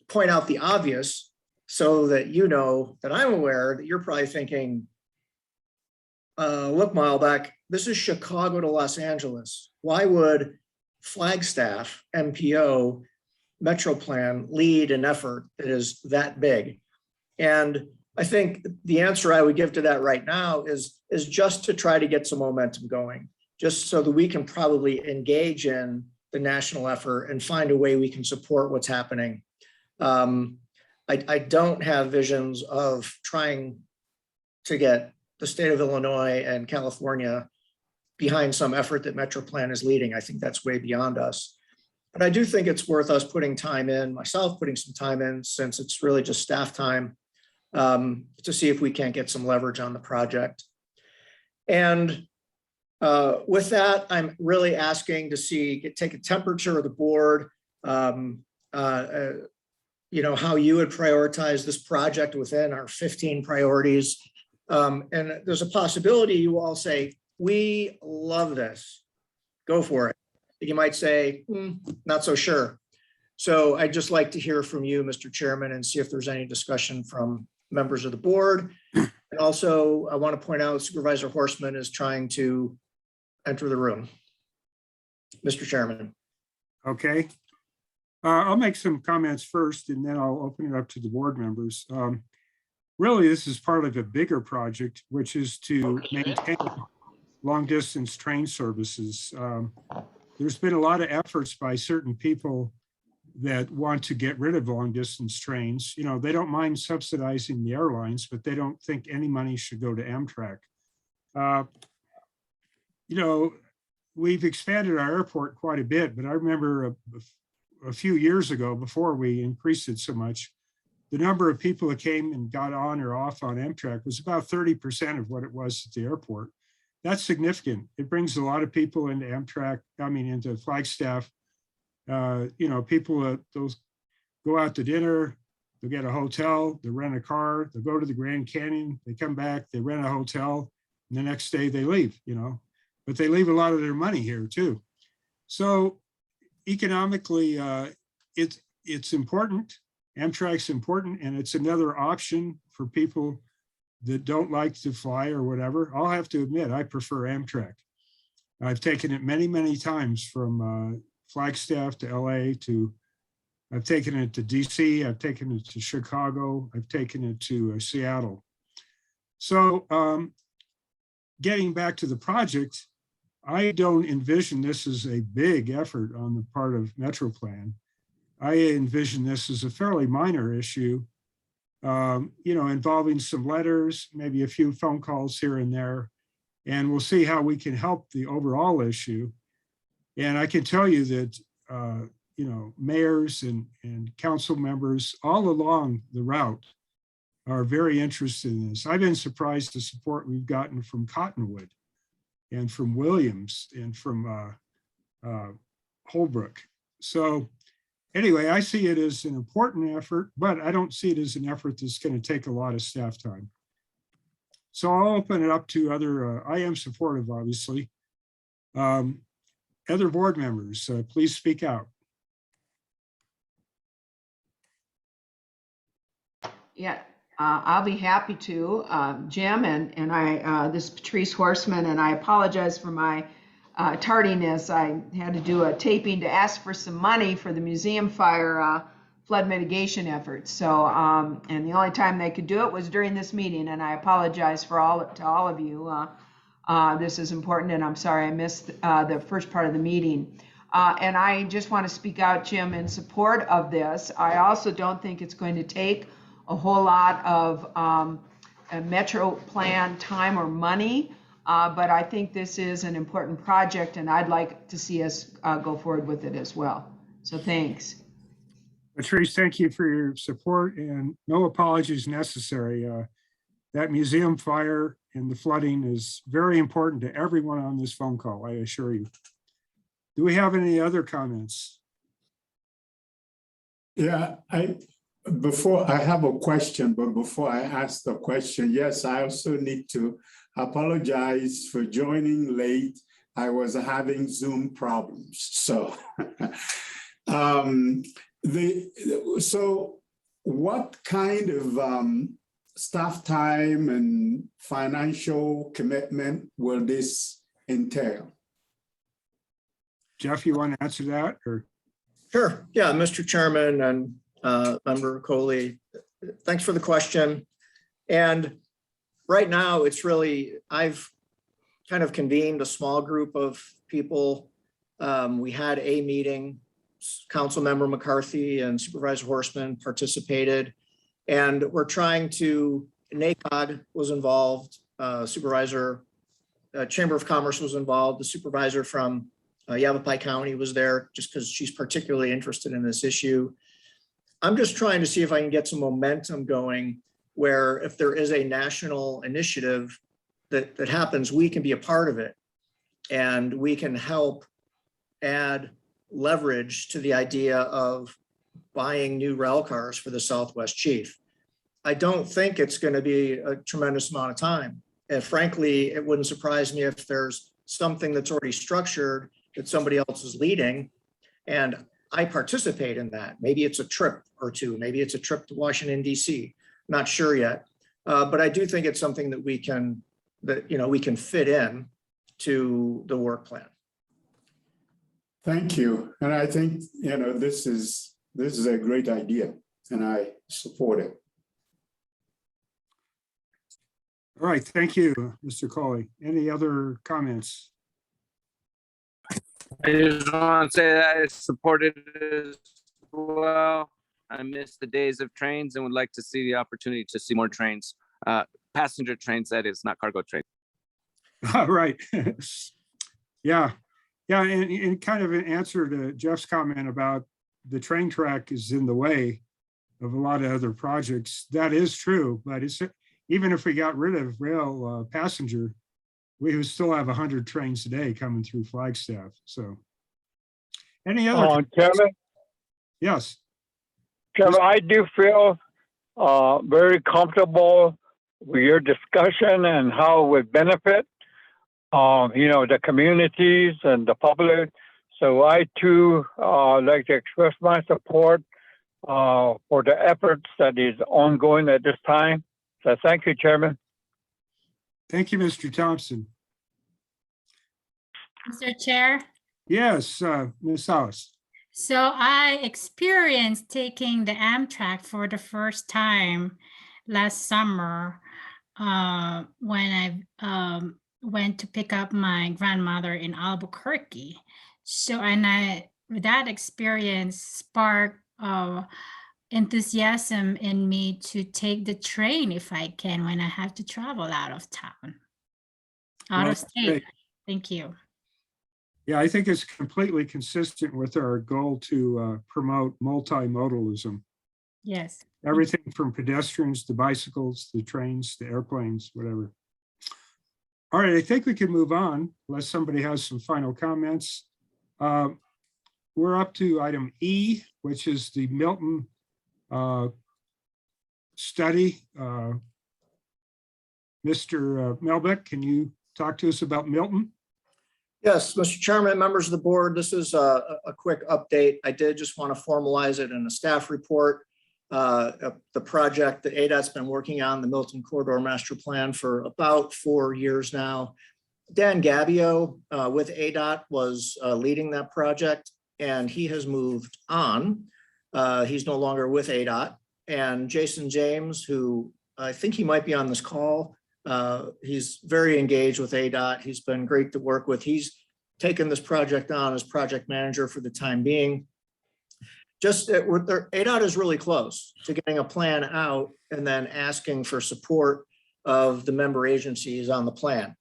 Speaker 4: point out the obvious so that you know that I'm aware that you're probably thinking, look, Milebeck, this is Chicago to Los Angeles. Why would Flagstaff, MPO, Metro Plan lead an effort that is that big? And I think the answer I would give to that right now is just to try to get some momentum going, just so that we can probably engage in the national effort and find a way we can support what's happening. I don't have visions of trying to get the state of Illinois and California behind some effort that Metro Plan is leading. I think that's way beyond us. But I do think it's worth us putting time in, myself putting some time in, since it's really just staff time, to see if we can't get some leverage on the project. And with that, I'm really asking to take a temperature of the board, how you would prioritize this project within our 15 priorities. And there's a possibility you all say, we love this, go for it. You might say, not so sure. So I'd just like to hear from you, Mr. Chairman, and see if there's any discussion from members of the board. And also, I want to point out Supervisor Horstman is trying to enter the room. Mr. Chairman.
Speaker 2: Okay. I'll make some comments first, and then I'll open it up to the board members. Really, this is part of a bigger project, which is to maintain long distance train services. There's been a lot of efforts by certain people that want to get rid of long distance trains. They don't mind subsidizing the airlines, but they don't think any money should go to Amtrak. We've expanded our airport quite a bit, but I remember a few years ago, before we increased it so much, the number of people that came and got on or off on Amtrak was about 30% of what it was at the airport. That's significant. It brings a lot of people into Amtrak, into Flagstaff. People those go out to dinner, they'll get a hotel, they rent a car, they'll go to the Grand Canyon, they come back, they rent a hotel, and the next day they leave, but they leave a lot of their money here too. So economically, it's important. Amtrak's important, and it's another option for people that don't like to fly or whatever. I'll have to admit, I prefer Amtrak. I've taken it many, many times from Flagstaff to LA I've taken it to DC, I've taken it to Chicago, I've taken it to Seattle. So getting back to the project, I don't envision this as a big effort on the part of Metro Plan. I envision this as a fairly minor issue, involving some letters, maybe a few phone calls here and there, and we'll see how we can help the overall issue. And I can tell you that, mayors and council members all along the route are very interested in this. I've been surprised the support we've gotten from Cottonwood and from Williams and from Holbrook. So anyway, I see it as an important effort, but I don't see it as an effort that's going to take a lot of staff time. So I'll open it up to other, I am supportive, obviously. Other board members, please speak out.
Speaker 13: Yeah, I'll be happy to, Jim, and I, this is Patrice Horstman, and I apologize for my tardiness. I had to do a taping to ask for some money for the museum fire flood mitigation efforts. So, and the only time they could do it was during this meeting, and I apologize to all of you. This is important, and I'm sorry I missed the first part of the meeting. And I just want to speak out, Jim, in support of this. I also don't think it's going to take a whole lot of a Metro Plan time or money, but I think this is an important project, and I'd like to see us go forward with it as well. So thanks.
Speaker 2: Patrice, thank you for your support, and no apologies necessary. That museum fire and the flooding is very important to everyone on this phone call, I assure you. Do we have any other comments?
Speaker 10: Yeah, I have a question, but before I ask the question, yes, I also need to apologize for joining late. I was having Zoom problems, so. So what kind of staff time and financial commitment will this entail?
Speaker 2: Jeff, you want to answer that, or?
Speaker 4: Sure. Yeah, Mr. Chairman and Member Coley, thanks for the question. And right now, it's really, I've kind of convened a small group of people. We had a meeting, Councilmember McCarthy and Supervisor Horstman participated, and we're trying to, NACOG was involved, Supervisor, Chamber of Commerce was involved, the supervisor from Yavapai County was there just because she's particularly interested in this issue. I'm just trying to see if I can get some momentum going where if there is a national initiative that happens, we can be a part of it and we can help add leverage to the idea of buying new rail cars for the Southwest Chief. I don't think it's going to be a tremendous amount of time. And frankly, it wouldn't surprise me if there's something that's already structured that somebody else is leading and I participate in that. Maybe it's a trip or two, maybe it's a trip to Washington, DC, not sure yet. But I do think it's something that we can fit in to the work plan.
Speaker 10: Thank you. And I think, this is a great idea and I support it.
Speaker 2: All right, thank you, Mr. Coley. Any other comments?
Speaker 14: I just want to say that I supported it as well. I miss the days of trains and would like to see the opportunity to see more trains, passenger trains, that is, not cargo trains.
Speaker 2: All right. Yeah, and kind of an answer to Jeff's comment about the train track is in the way of a lot of other projects. That is true, but it's even if we got rid of rail passenger, we would still have 100 trains a day coming through Flagstaff. So, any other?
Speaker 7: Chairman?
Speaker 2: Yes.
Speaker 7: Chairman, I do feel very comfortable with your discussion and how it would benefit, the communities and the public. So I too like to express my support for the efforts that is ongoing at this time. So thank you, Chairman.
Speaker 2: Thank you, Mr. Thompson.
Speaker 11: Mr. Chair.
Speaker 2: Yes, Ms. Salas.
Speaker 11: So I experienced taking the Amtrak for the first time last summer when I went to pick up my grandmother in Albuquerque. So, that experience sparked enthusiasm in me to take the train if I can when I have to travel out of town, out of state.
Speaker 2: Great.
Speaker 11: Thank you.
Speaker 2: Yeah, I think it's completely consistent with our goal to promote multimodalism.
Speaker 11: Yes.
Speaker 2: Everything from pedestrians to bicycles, to trains, to airplanes, whatever. All right, I think we can move on unless somebody has some final comments. We're up to item E, which is the Milton study. Mr. Melbeck, can you talk to us about Milton?
Speaker 4: Yes, Mr. Chairman, members of the board, this is a quick update. I did just want to formalize it in a staff report. The project that ADOT's been working on, the Milton Corridor Master Plan, for about 4 years now. Dan Gabbio with ADOT was leading that project, and he has moved on. He's no longer with ADOT. And Jason James, who I think he might be on this call, he's very engaged with ADOT. He's been great to work with. He's taken this project on as project manager for the time being. Just ADOT is really close to getting a plan out and then asking for support of the member agencies on the plan.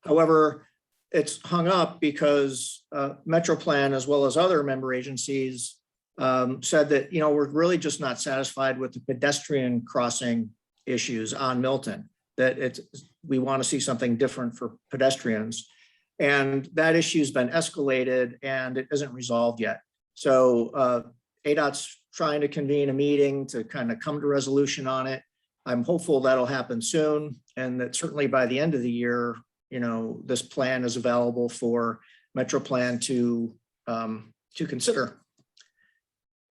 Speaker 4: However, it's hung up because MetroPlan, as well as other member agencies, said that, we're really just not satisfied with the pedestrian crossing issues on Milton, that we want to see something different for pedestrians. And that issue's been escalated and it isn't resolved yet. So ADOT's trying to convene a meeting to kind of come to resolution on it. I'm hopeful that'll happen soon, and that certainly by the end of the year, this plan is available for MetroPlan to consider.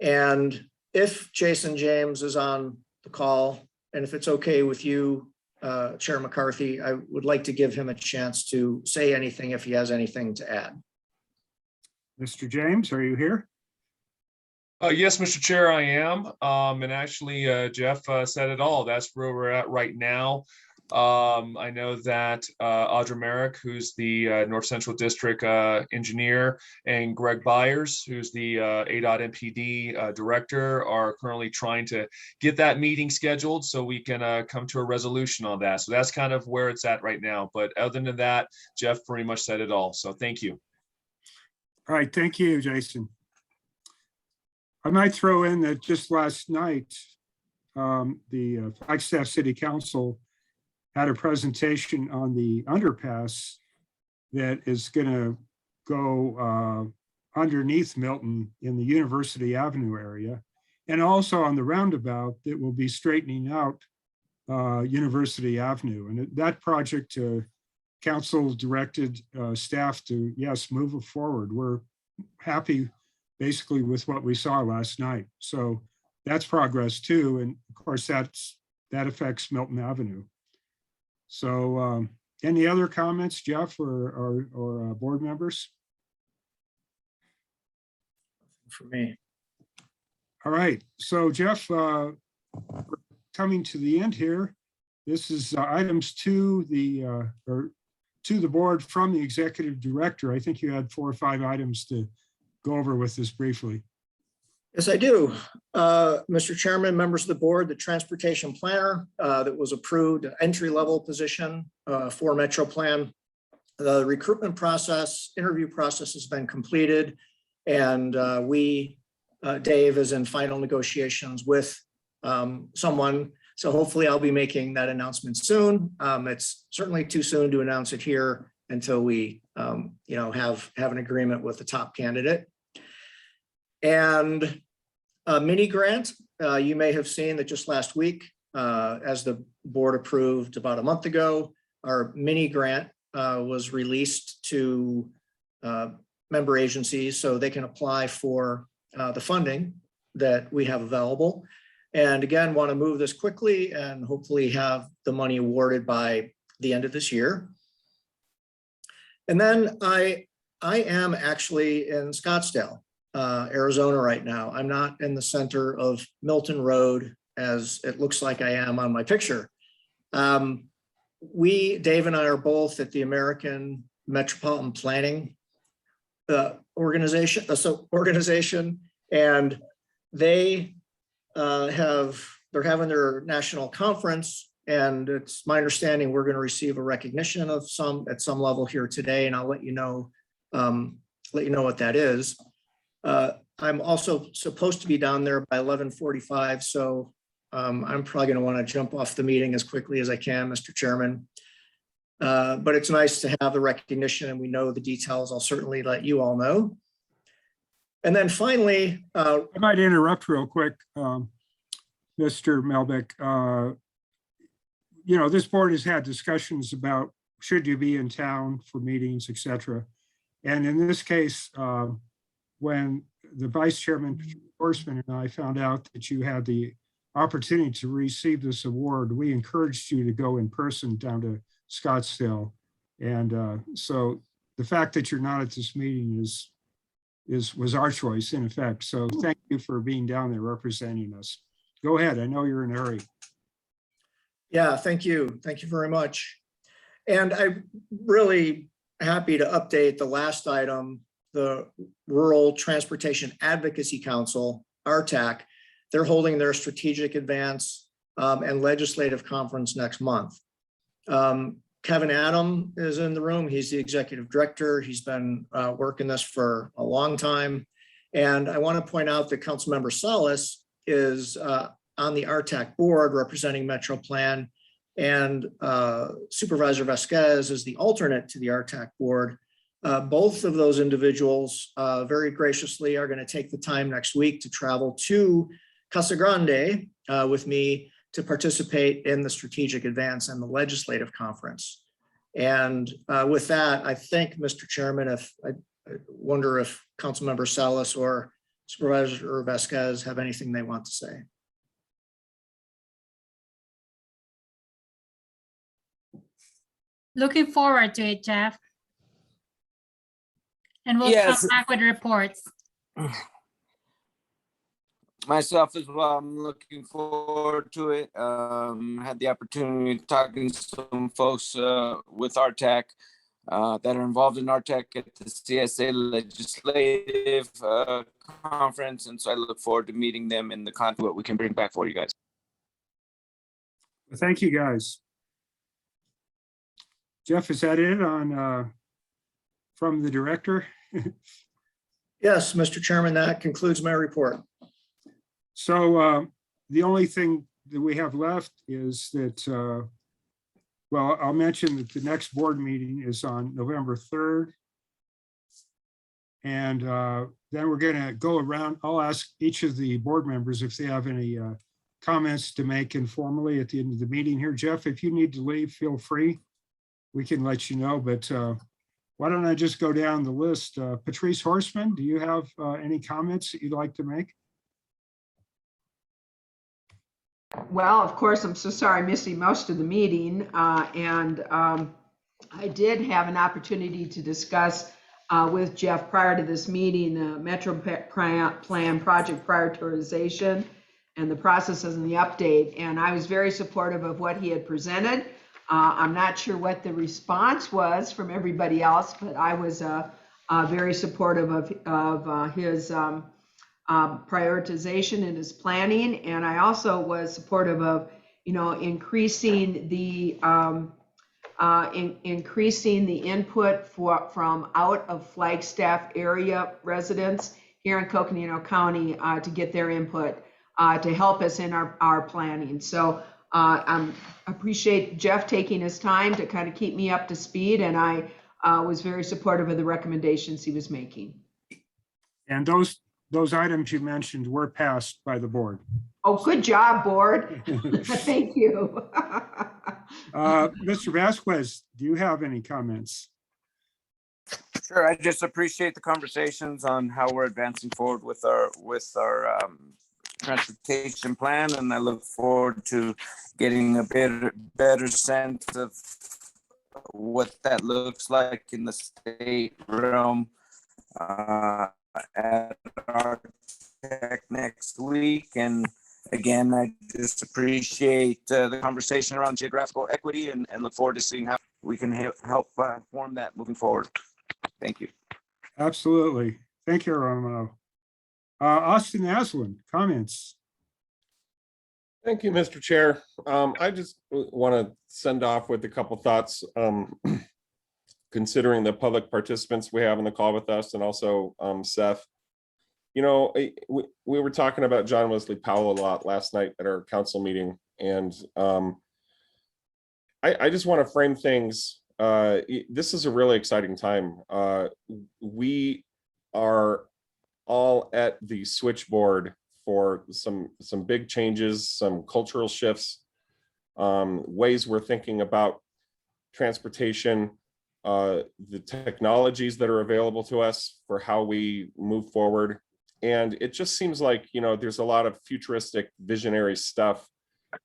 Speaker 4: And if Jason James is on the call, and if it's okay with you, Chair McCarthy, I would like to give him a chance to say anything if he has anything to add.
Speaker 2: Mr. James, are you here?
Speaker 15: Yes, Mr. Chair, I am. And actually, Jeff said it all. That's where we're at right now. I know that Audra Merrick, who's the North Central District engineer, and Greg Byers, who's the ADOT MPD director, are currently trying to get that meeting scheduled so we can come to a resolution on that. So that's kind of where it's at right now. But other than that, Jeff pretty much said it all. So thank you.
Speaker 2: All right, thank you, Jason. I might throw in that just last night, the Flagstaff City Council had a presentation on the underpass that is going to go underneath Milton in the University Avenue area, and also on the roundabout that will be straightening out University Avenue. And that project, council directed staff to, yes, move it forward. We're happy basically with what we saw last night. So that's progress too. And of course, that affects Milton Avenue. So any other comments, Jeff or board members?
Speaker 4: For me.
Speaker 2: All right. So Jeff, coming to the end here, this is items to the board from the executive director. I think you had 4 or 5 items to go over with us briefly.
Speaker 4: Yes, I do. Mr. Chairman, members of the board, the transportation planner that was approved, entry-level position for MetroPlan. The recruitment process, interview process has been completed, and Dave is in final negotiations with someone. So hopefully I'll be making that announcement soon. It's certainly too soon to announce it here until we have an agreement with the top candidate. And a mini grant, you may have seen that just last week, as the board approved about a month ago, our mini grant was released to member agencies so they can apply for the funding that we have available. And again, want to move this quickly and hopefully have the money awarded by the end of this year. And then I am actually in Scottsdale, Arizona right now. I'm not in the center of Milton Road as it looks like I am on my picture. Dave and I are both at the American Metropolitan Planning organization, and they're having their national conference, and it's my understanding we're going to receive a recognition of at some level here today, and I'll let you know what that is. I'm also supposed to be down there by 11:45, so I'm probably going to want to jump off the meeting as quickly as I can, Mr. Chairman. But it's nice to have the recognition, and we know the details. I'll certainly let you all know. And then finally,
Speaker 2: I might interrupt real quick, Mr. Melbeck. This board has had discussions about should you be in town for meetings, et cetera. And in this case, when the vice chairman Horstman and I found out that you had the opportunity to receive this award, we encouraged you to go in person down to Scottsdale. And so the fact that you're not at this meeting is was our choice in effect. So thank you for being down there representing us. Go ahead. I know you're in a hurry.
Speaker 4: Yeah, thank you. Thank you very much. And I'm really happy to update the last item, the Rural Transportation Advocacy Council, RTAC. They're holding their strategic advance and legislative conference next month. Kevin Adam is in the room. He's the executive director. He's been working this for a long time. And I want to point out that Councilmember Salas is on the RTAC board representing Metro Plan, and Supervisor Vasquez is the alternate to the RTAC board. Both of those individuals very graciously are going to take the time next week to travel to Casa Grande with me to participate in the strategic advance and the legislative conference. And with that, I think, Mr. Chairman, if I wonder if Councilmember Salas or Supervisor Vasquez have anything they want to say.
Speaker 11: Looking forward to it, Jeff. And we'll
Speaker 14: Yes.
Speaker 11: come back with reports.
Speaker 14: Myself as well, I'm looking forward to it. Had the opportunity of talking to some folks with RTAC that are involved in RTAC at the CSA legislative conference. And so I look forward to meeting them in the content what we can bring back for you guys.
Speaker 2: Thank you, guys. Jeff, is that it on from the director?
Speaker 4: Yes, Mr. Chairman, that concludes my report.
Speaker 2: So the only thing that we have left is that, well, I'll mention that the next board meeting is on November 3rd. And then we're going to go around. I'll ask each of the board members if they have any comments to make informally at the end of the meeting here. Jeff, if you need to leave, feel free. We can let you know, but why don't I just go down the list? Patrice Horstman, do you have any comments that you'd like to make?
Speaker 13: Well, of course, I'm so sorry missing most of the meeting. I did have an opportunity to discuss with Jeff prior to this meeting, the Metro Plan project prioritization and the processes and the update. And I was very supportive of what he had presented. I'm not sure what the response was from everybody else, but I was very supportive of his prioritization and his planning. And I also was supportive of, increasing the input from out of Flagstaff area residents here in Coconino County to get their input to help us in our planning. So I appreciate Jeff taking his time to kind of keep me up to speed, and I was very supportive of the recommendations he was making.
Speaker 2: And those items you mentioned were passed by the board.
Speaker 13: Oh, good job, board. Thank you.
Speaker 2: Mr. Vasquez, do you have any comments?
Speaker 14: Sure, I just appreciate the conversations on how we're advancing forward with our transportation plan, and I look forward to getting a better sense of what that looks like in the state realm at our tech next week. And again, I just appreciate the conversation around geographical equity and look forward to seeing how we can help form that moving forward. Thank you.
Speaker 2: Absolutely. Thank you, Romano. Austin Aslan, comments?
Speaker 9: Thank you, Mr. Chair. I just want to send off with a couple thoughts, considering the public participants we have in the call with us, and also Seth. We were talking about John Wesley Powell a lot last night at our council meeting, and I just want to frame things. This is a really exciting time. We are all at the switchboard for some big changes, some cultural shifts, ways we're thinking about transportation, the technologies that are available to us for how we move forward. And it just seems like, there's a lot of futuristic visionary stuff,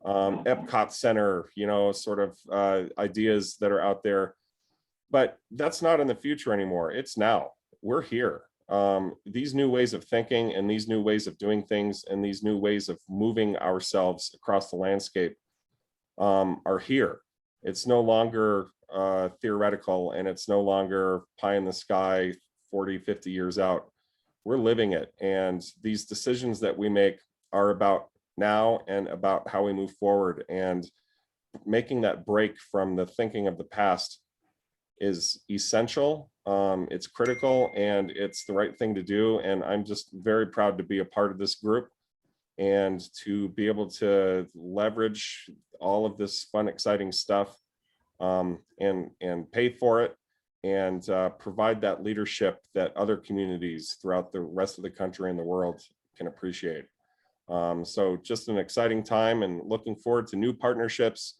Speaker 9: Epcot Center, sort of ideas that are out there, but that's not in the future anymore. It's now. We're here. these new ways of thinking and these new ways of doing things and these new ways of moving ourselves across the landscape are here. It's no longer theoretical, and it's no longer pie in the sky 40, 50 years out. We're living it. And these decisions that we make are about now and about how we move forward, and making that break from the thinking of the past is essential. It's critical, and it's the right thing to do. And I'm just very proud to be a part of this group and to be able to leverage all of this fun, exciting stuff and pay for it, and provide that leadership that other communities throughout the rest of the country and the world can appreciate. So just an exciting time, and looking forward to new partnerships,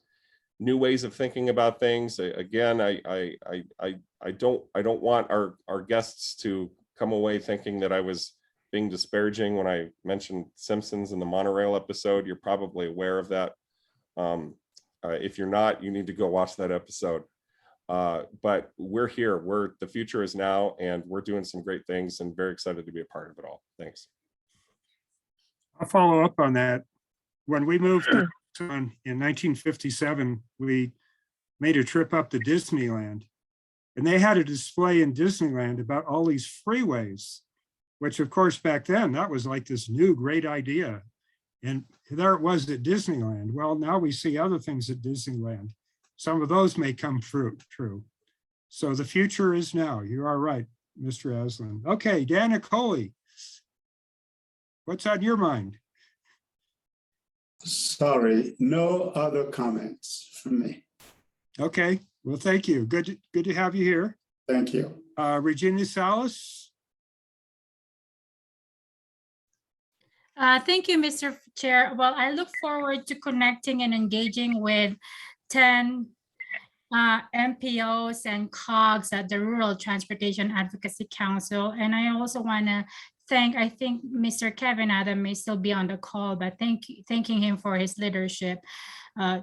Speaker 9: new ways of thinking about things. Again, I don't want our guests to come away thinking that I was being disparaging when I mentioned Simpsons in the monorail episode. You're probably aware of that. If you're not, you need to go watch that episode. But we're here. The future is now, and we're doing some great things, and very excited to be a part of it all. Thanks.
Speaker 2: I'll follow up on that. When we moved to Tucson in 1957, we made a trip up to Disneyland, and they had a display in Disneyland about all these freeways, which of course back then that was like this new great idea. And there it was at Disneyland. Well, now we see other things at Disneyland. Some of those may come true. So the future is now. You are right, Mr. Aslan. Okay, Dan Nicoli, what's on your mind?
Speaker 10: Sorry, no other comments from me.
Speaker 2: Okay, well, thank you. Good to have you here.
Speaker 10: Thank you.
Speaker 2: Regina Salas.
Speaker 11: Thank you, Mr. Chair. Well, I look forward to connecting and engaging with 10 MPOs and COGs at the Rural Transportation Advocacy Council. And I also want to I think Mr. Kevin Adam may still be on the call, but thanking him for his leadership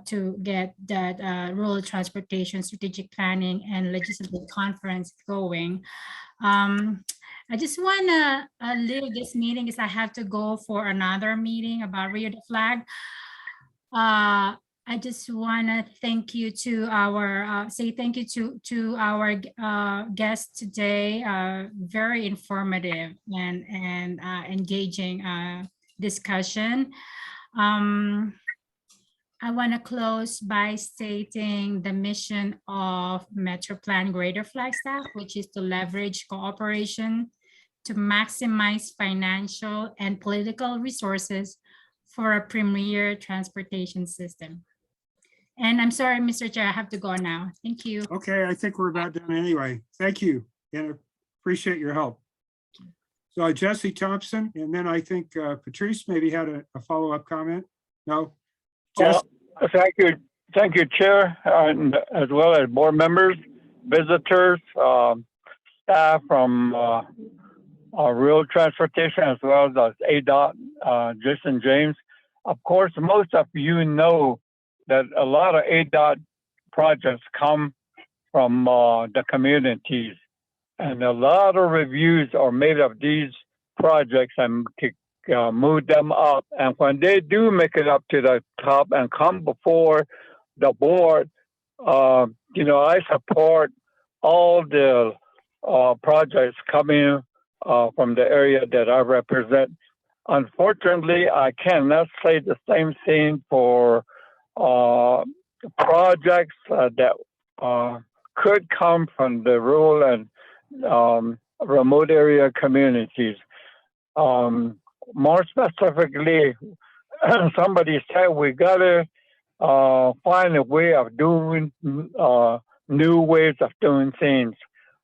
Speaker 11: to get that Rural Transportation Strategic Planning and Legislative Conference going. I just want to leave this meeting because I have to go for another meeting about Rio de Flag. I just want to thank you to our, say thank you to our guests today. Very informative and engaging discussion. I want to close by stating the mission of MetroPlan Greater Flagstaff, which is to leverage cooperation to maximize financial and political resources for a premier transportation system. And I'm sorry, Mr. Chair, I have to go now. Thank you.
Speaker 2: Okay, I think we're about done anyway. Thank you, and appreciate your help. So Jesse Thompson, and then I think Patrice maybe had a follow-up comment. No? Jesse?
Speaker 7: Thank you, Chair, and as well as board members, visitors, staff from Rural Transportation, as well as ADOT, Jason James. Of course, most of you know that a lot of ADOT projects come from the communities, and a lot of reviews are made of these projects and move them up. And when they do make it up to the top and come before the board, I support all the projects coming from the area that I represent. Unfortunately, I cannot say the same thing for projects that could come from the rural and remote area communities. More specifically, somebody said we gotta find a way of doing new ways of doing things.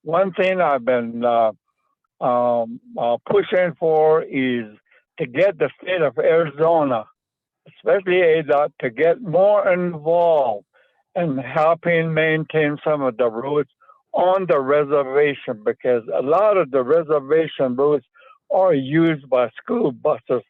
Speaker 7: One thing I've been pushing for is to get the state of Arizona, especially ADOT, to get more involved in helping maintain some of the roads on the reservation, because a lot of the reservation roads are used by school buses.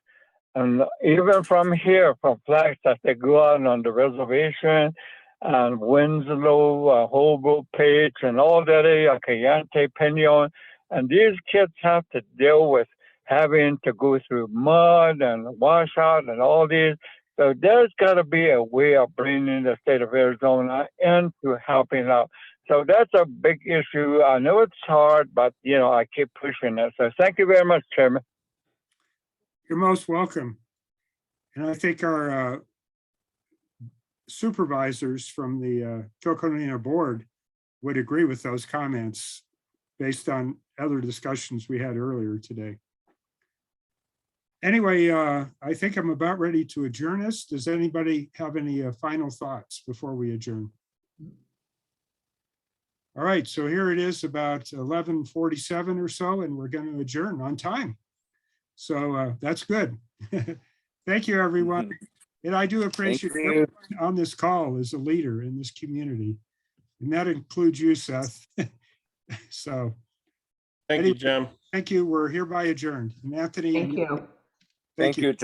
Speaker 7: And even from here, from Flagstaff, they go out on the reservation, and Winslow, Holbrook, Page, and all that area, Cayente, Peñon, And these kids have to deal with having to go through mud and washout and all these. So there's got to be a way of bringing the state of Arizona into helping out. So that's a big issue. I know it's hard, but I keep pushing it. So thank you very much, Chairman.
Speaker 2: You're most welcome. And I think our supervisors from the Coconino board would agree with those comments based on other discussions we had earlier today. Anyway, I think I'm about ready to adjourn this. Does anybody have any final thoughts before we adjourn? All right, so here it is about 11:47 or so, and we're going to adjourn on time. So that's good. Thank you, everyone. And I do appreciate
Speaker 14: you.
Speaker 2: everyone on this call as a leader in this community. And that includes you, Seth. So.
Speaker 9: Thank you, Jim.
Speaker 2: Thank you. We're hereby adjourned. And Anthony.
Speaker 13: Thank you.
Speaker 2: Thank you.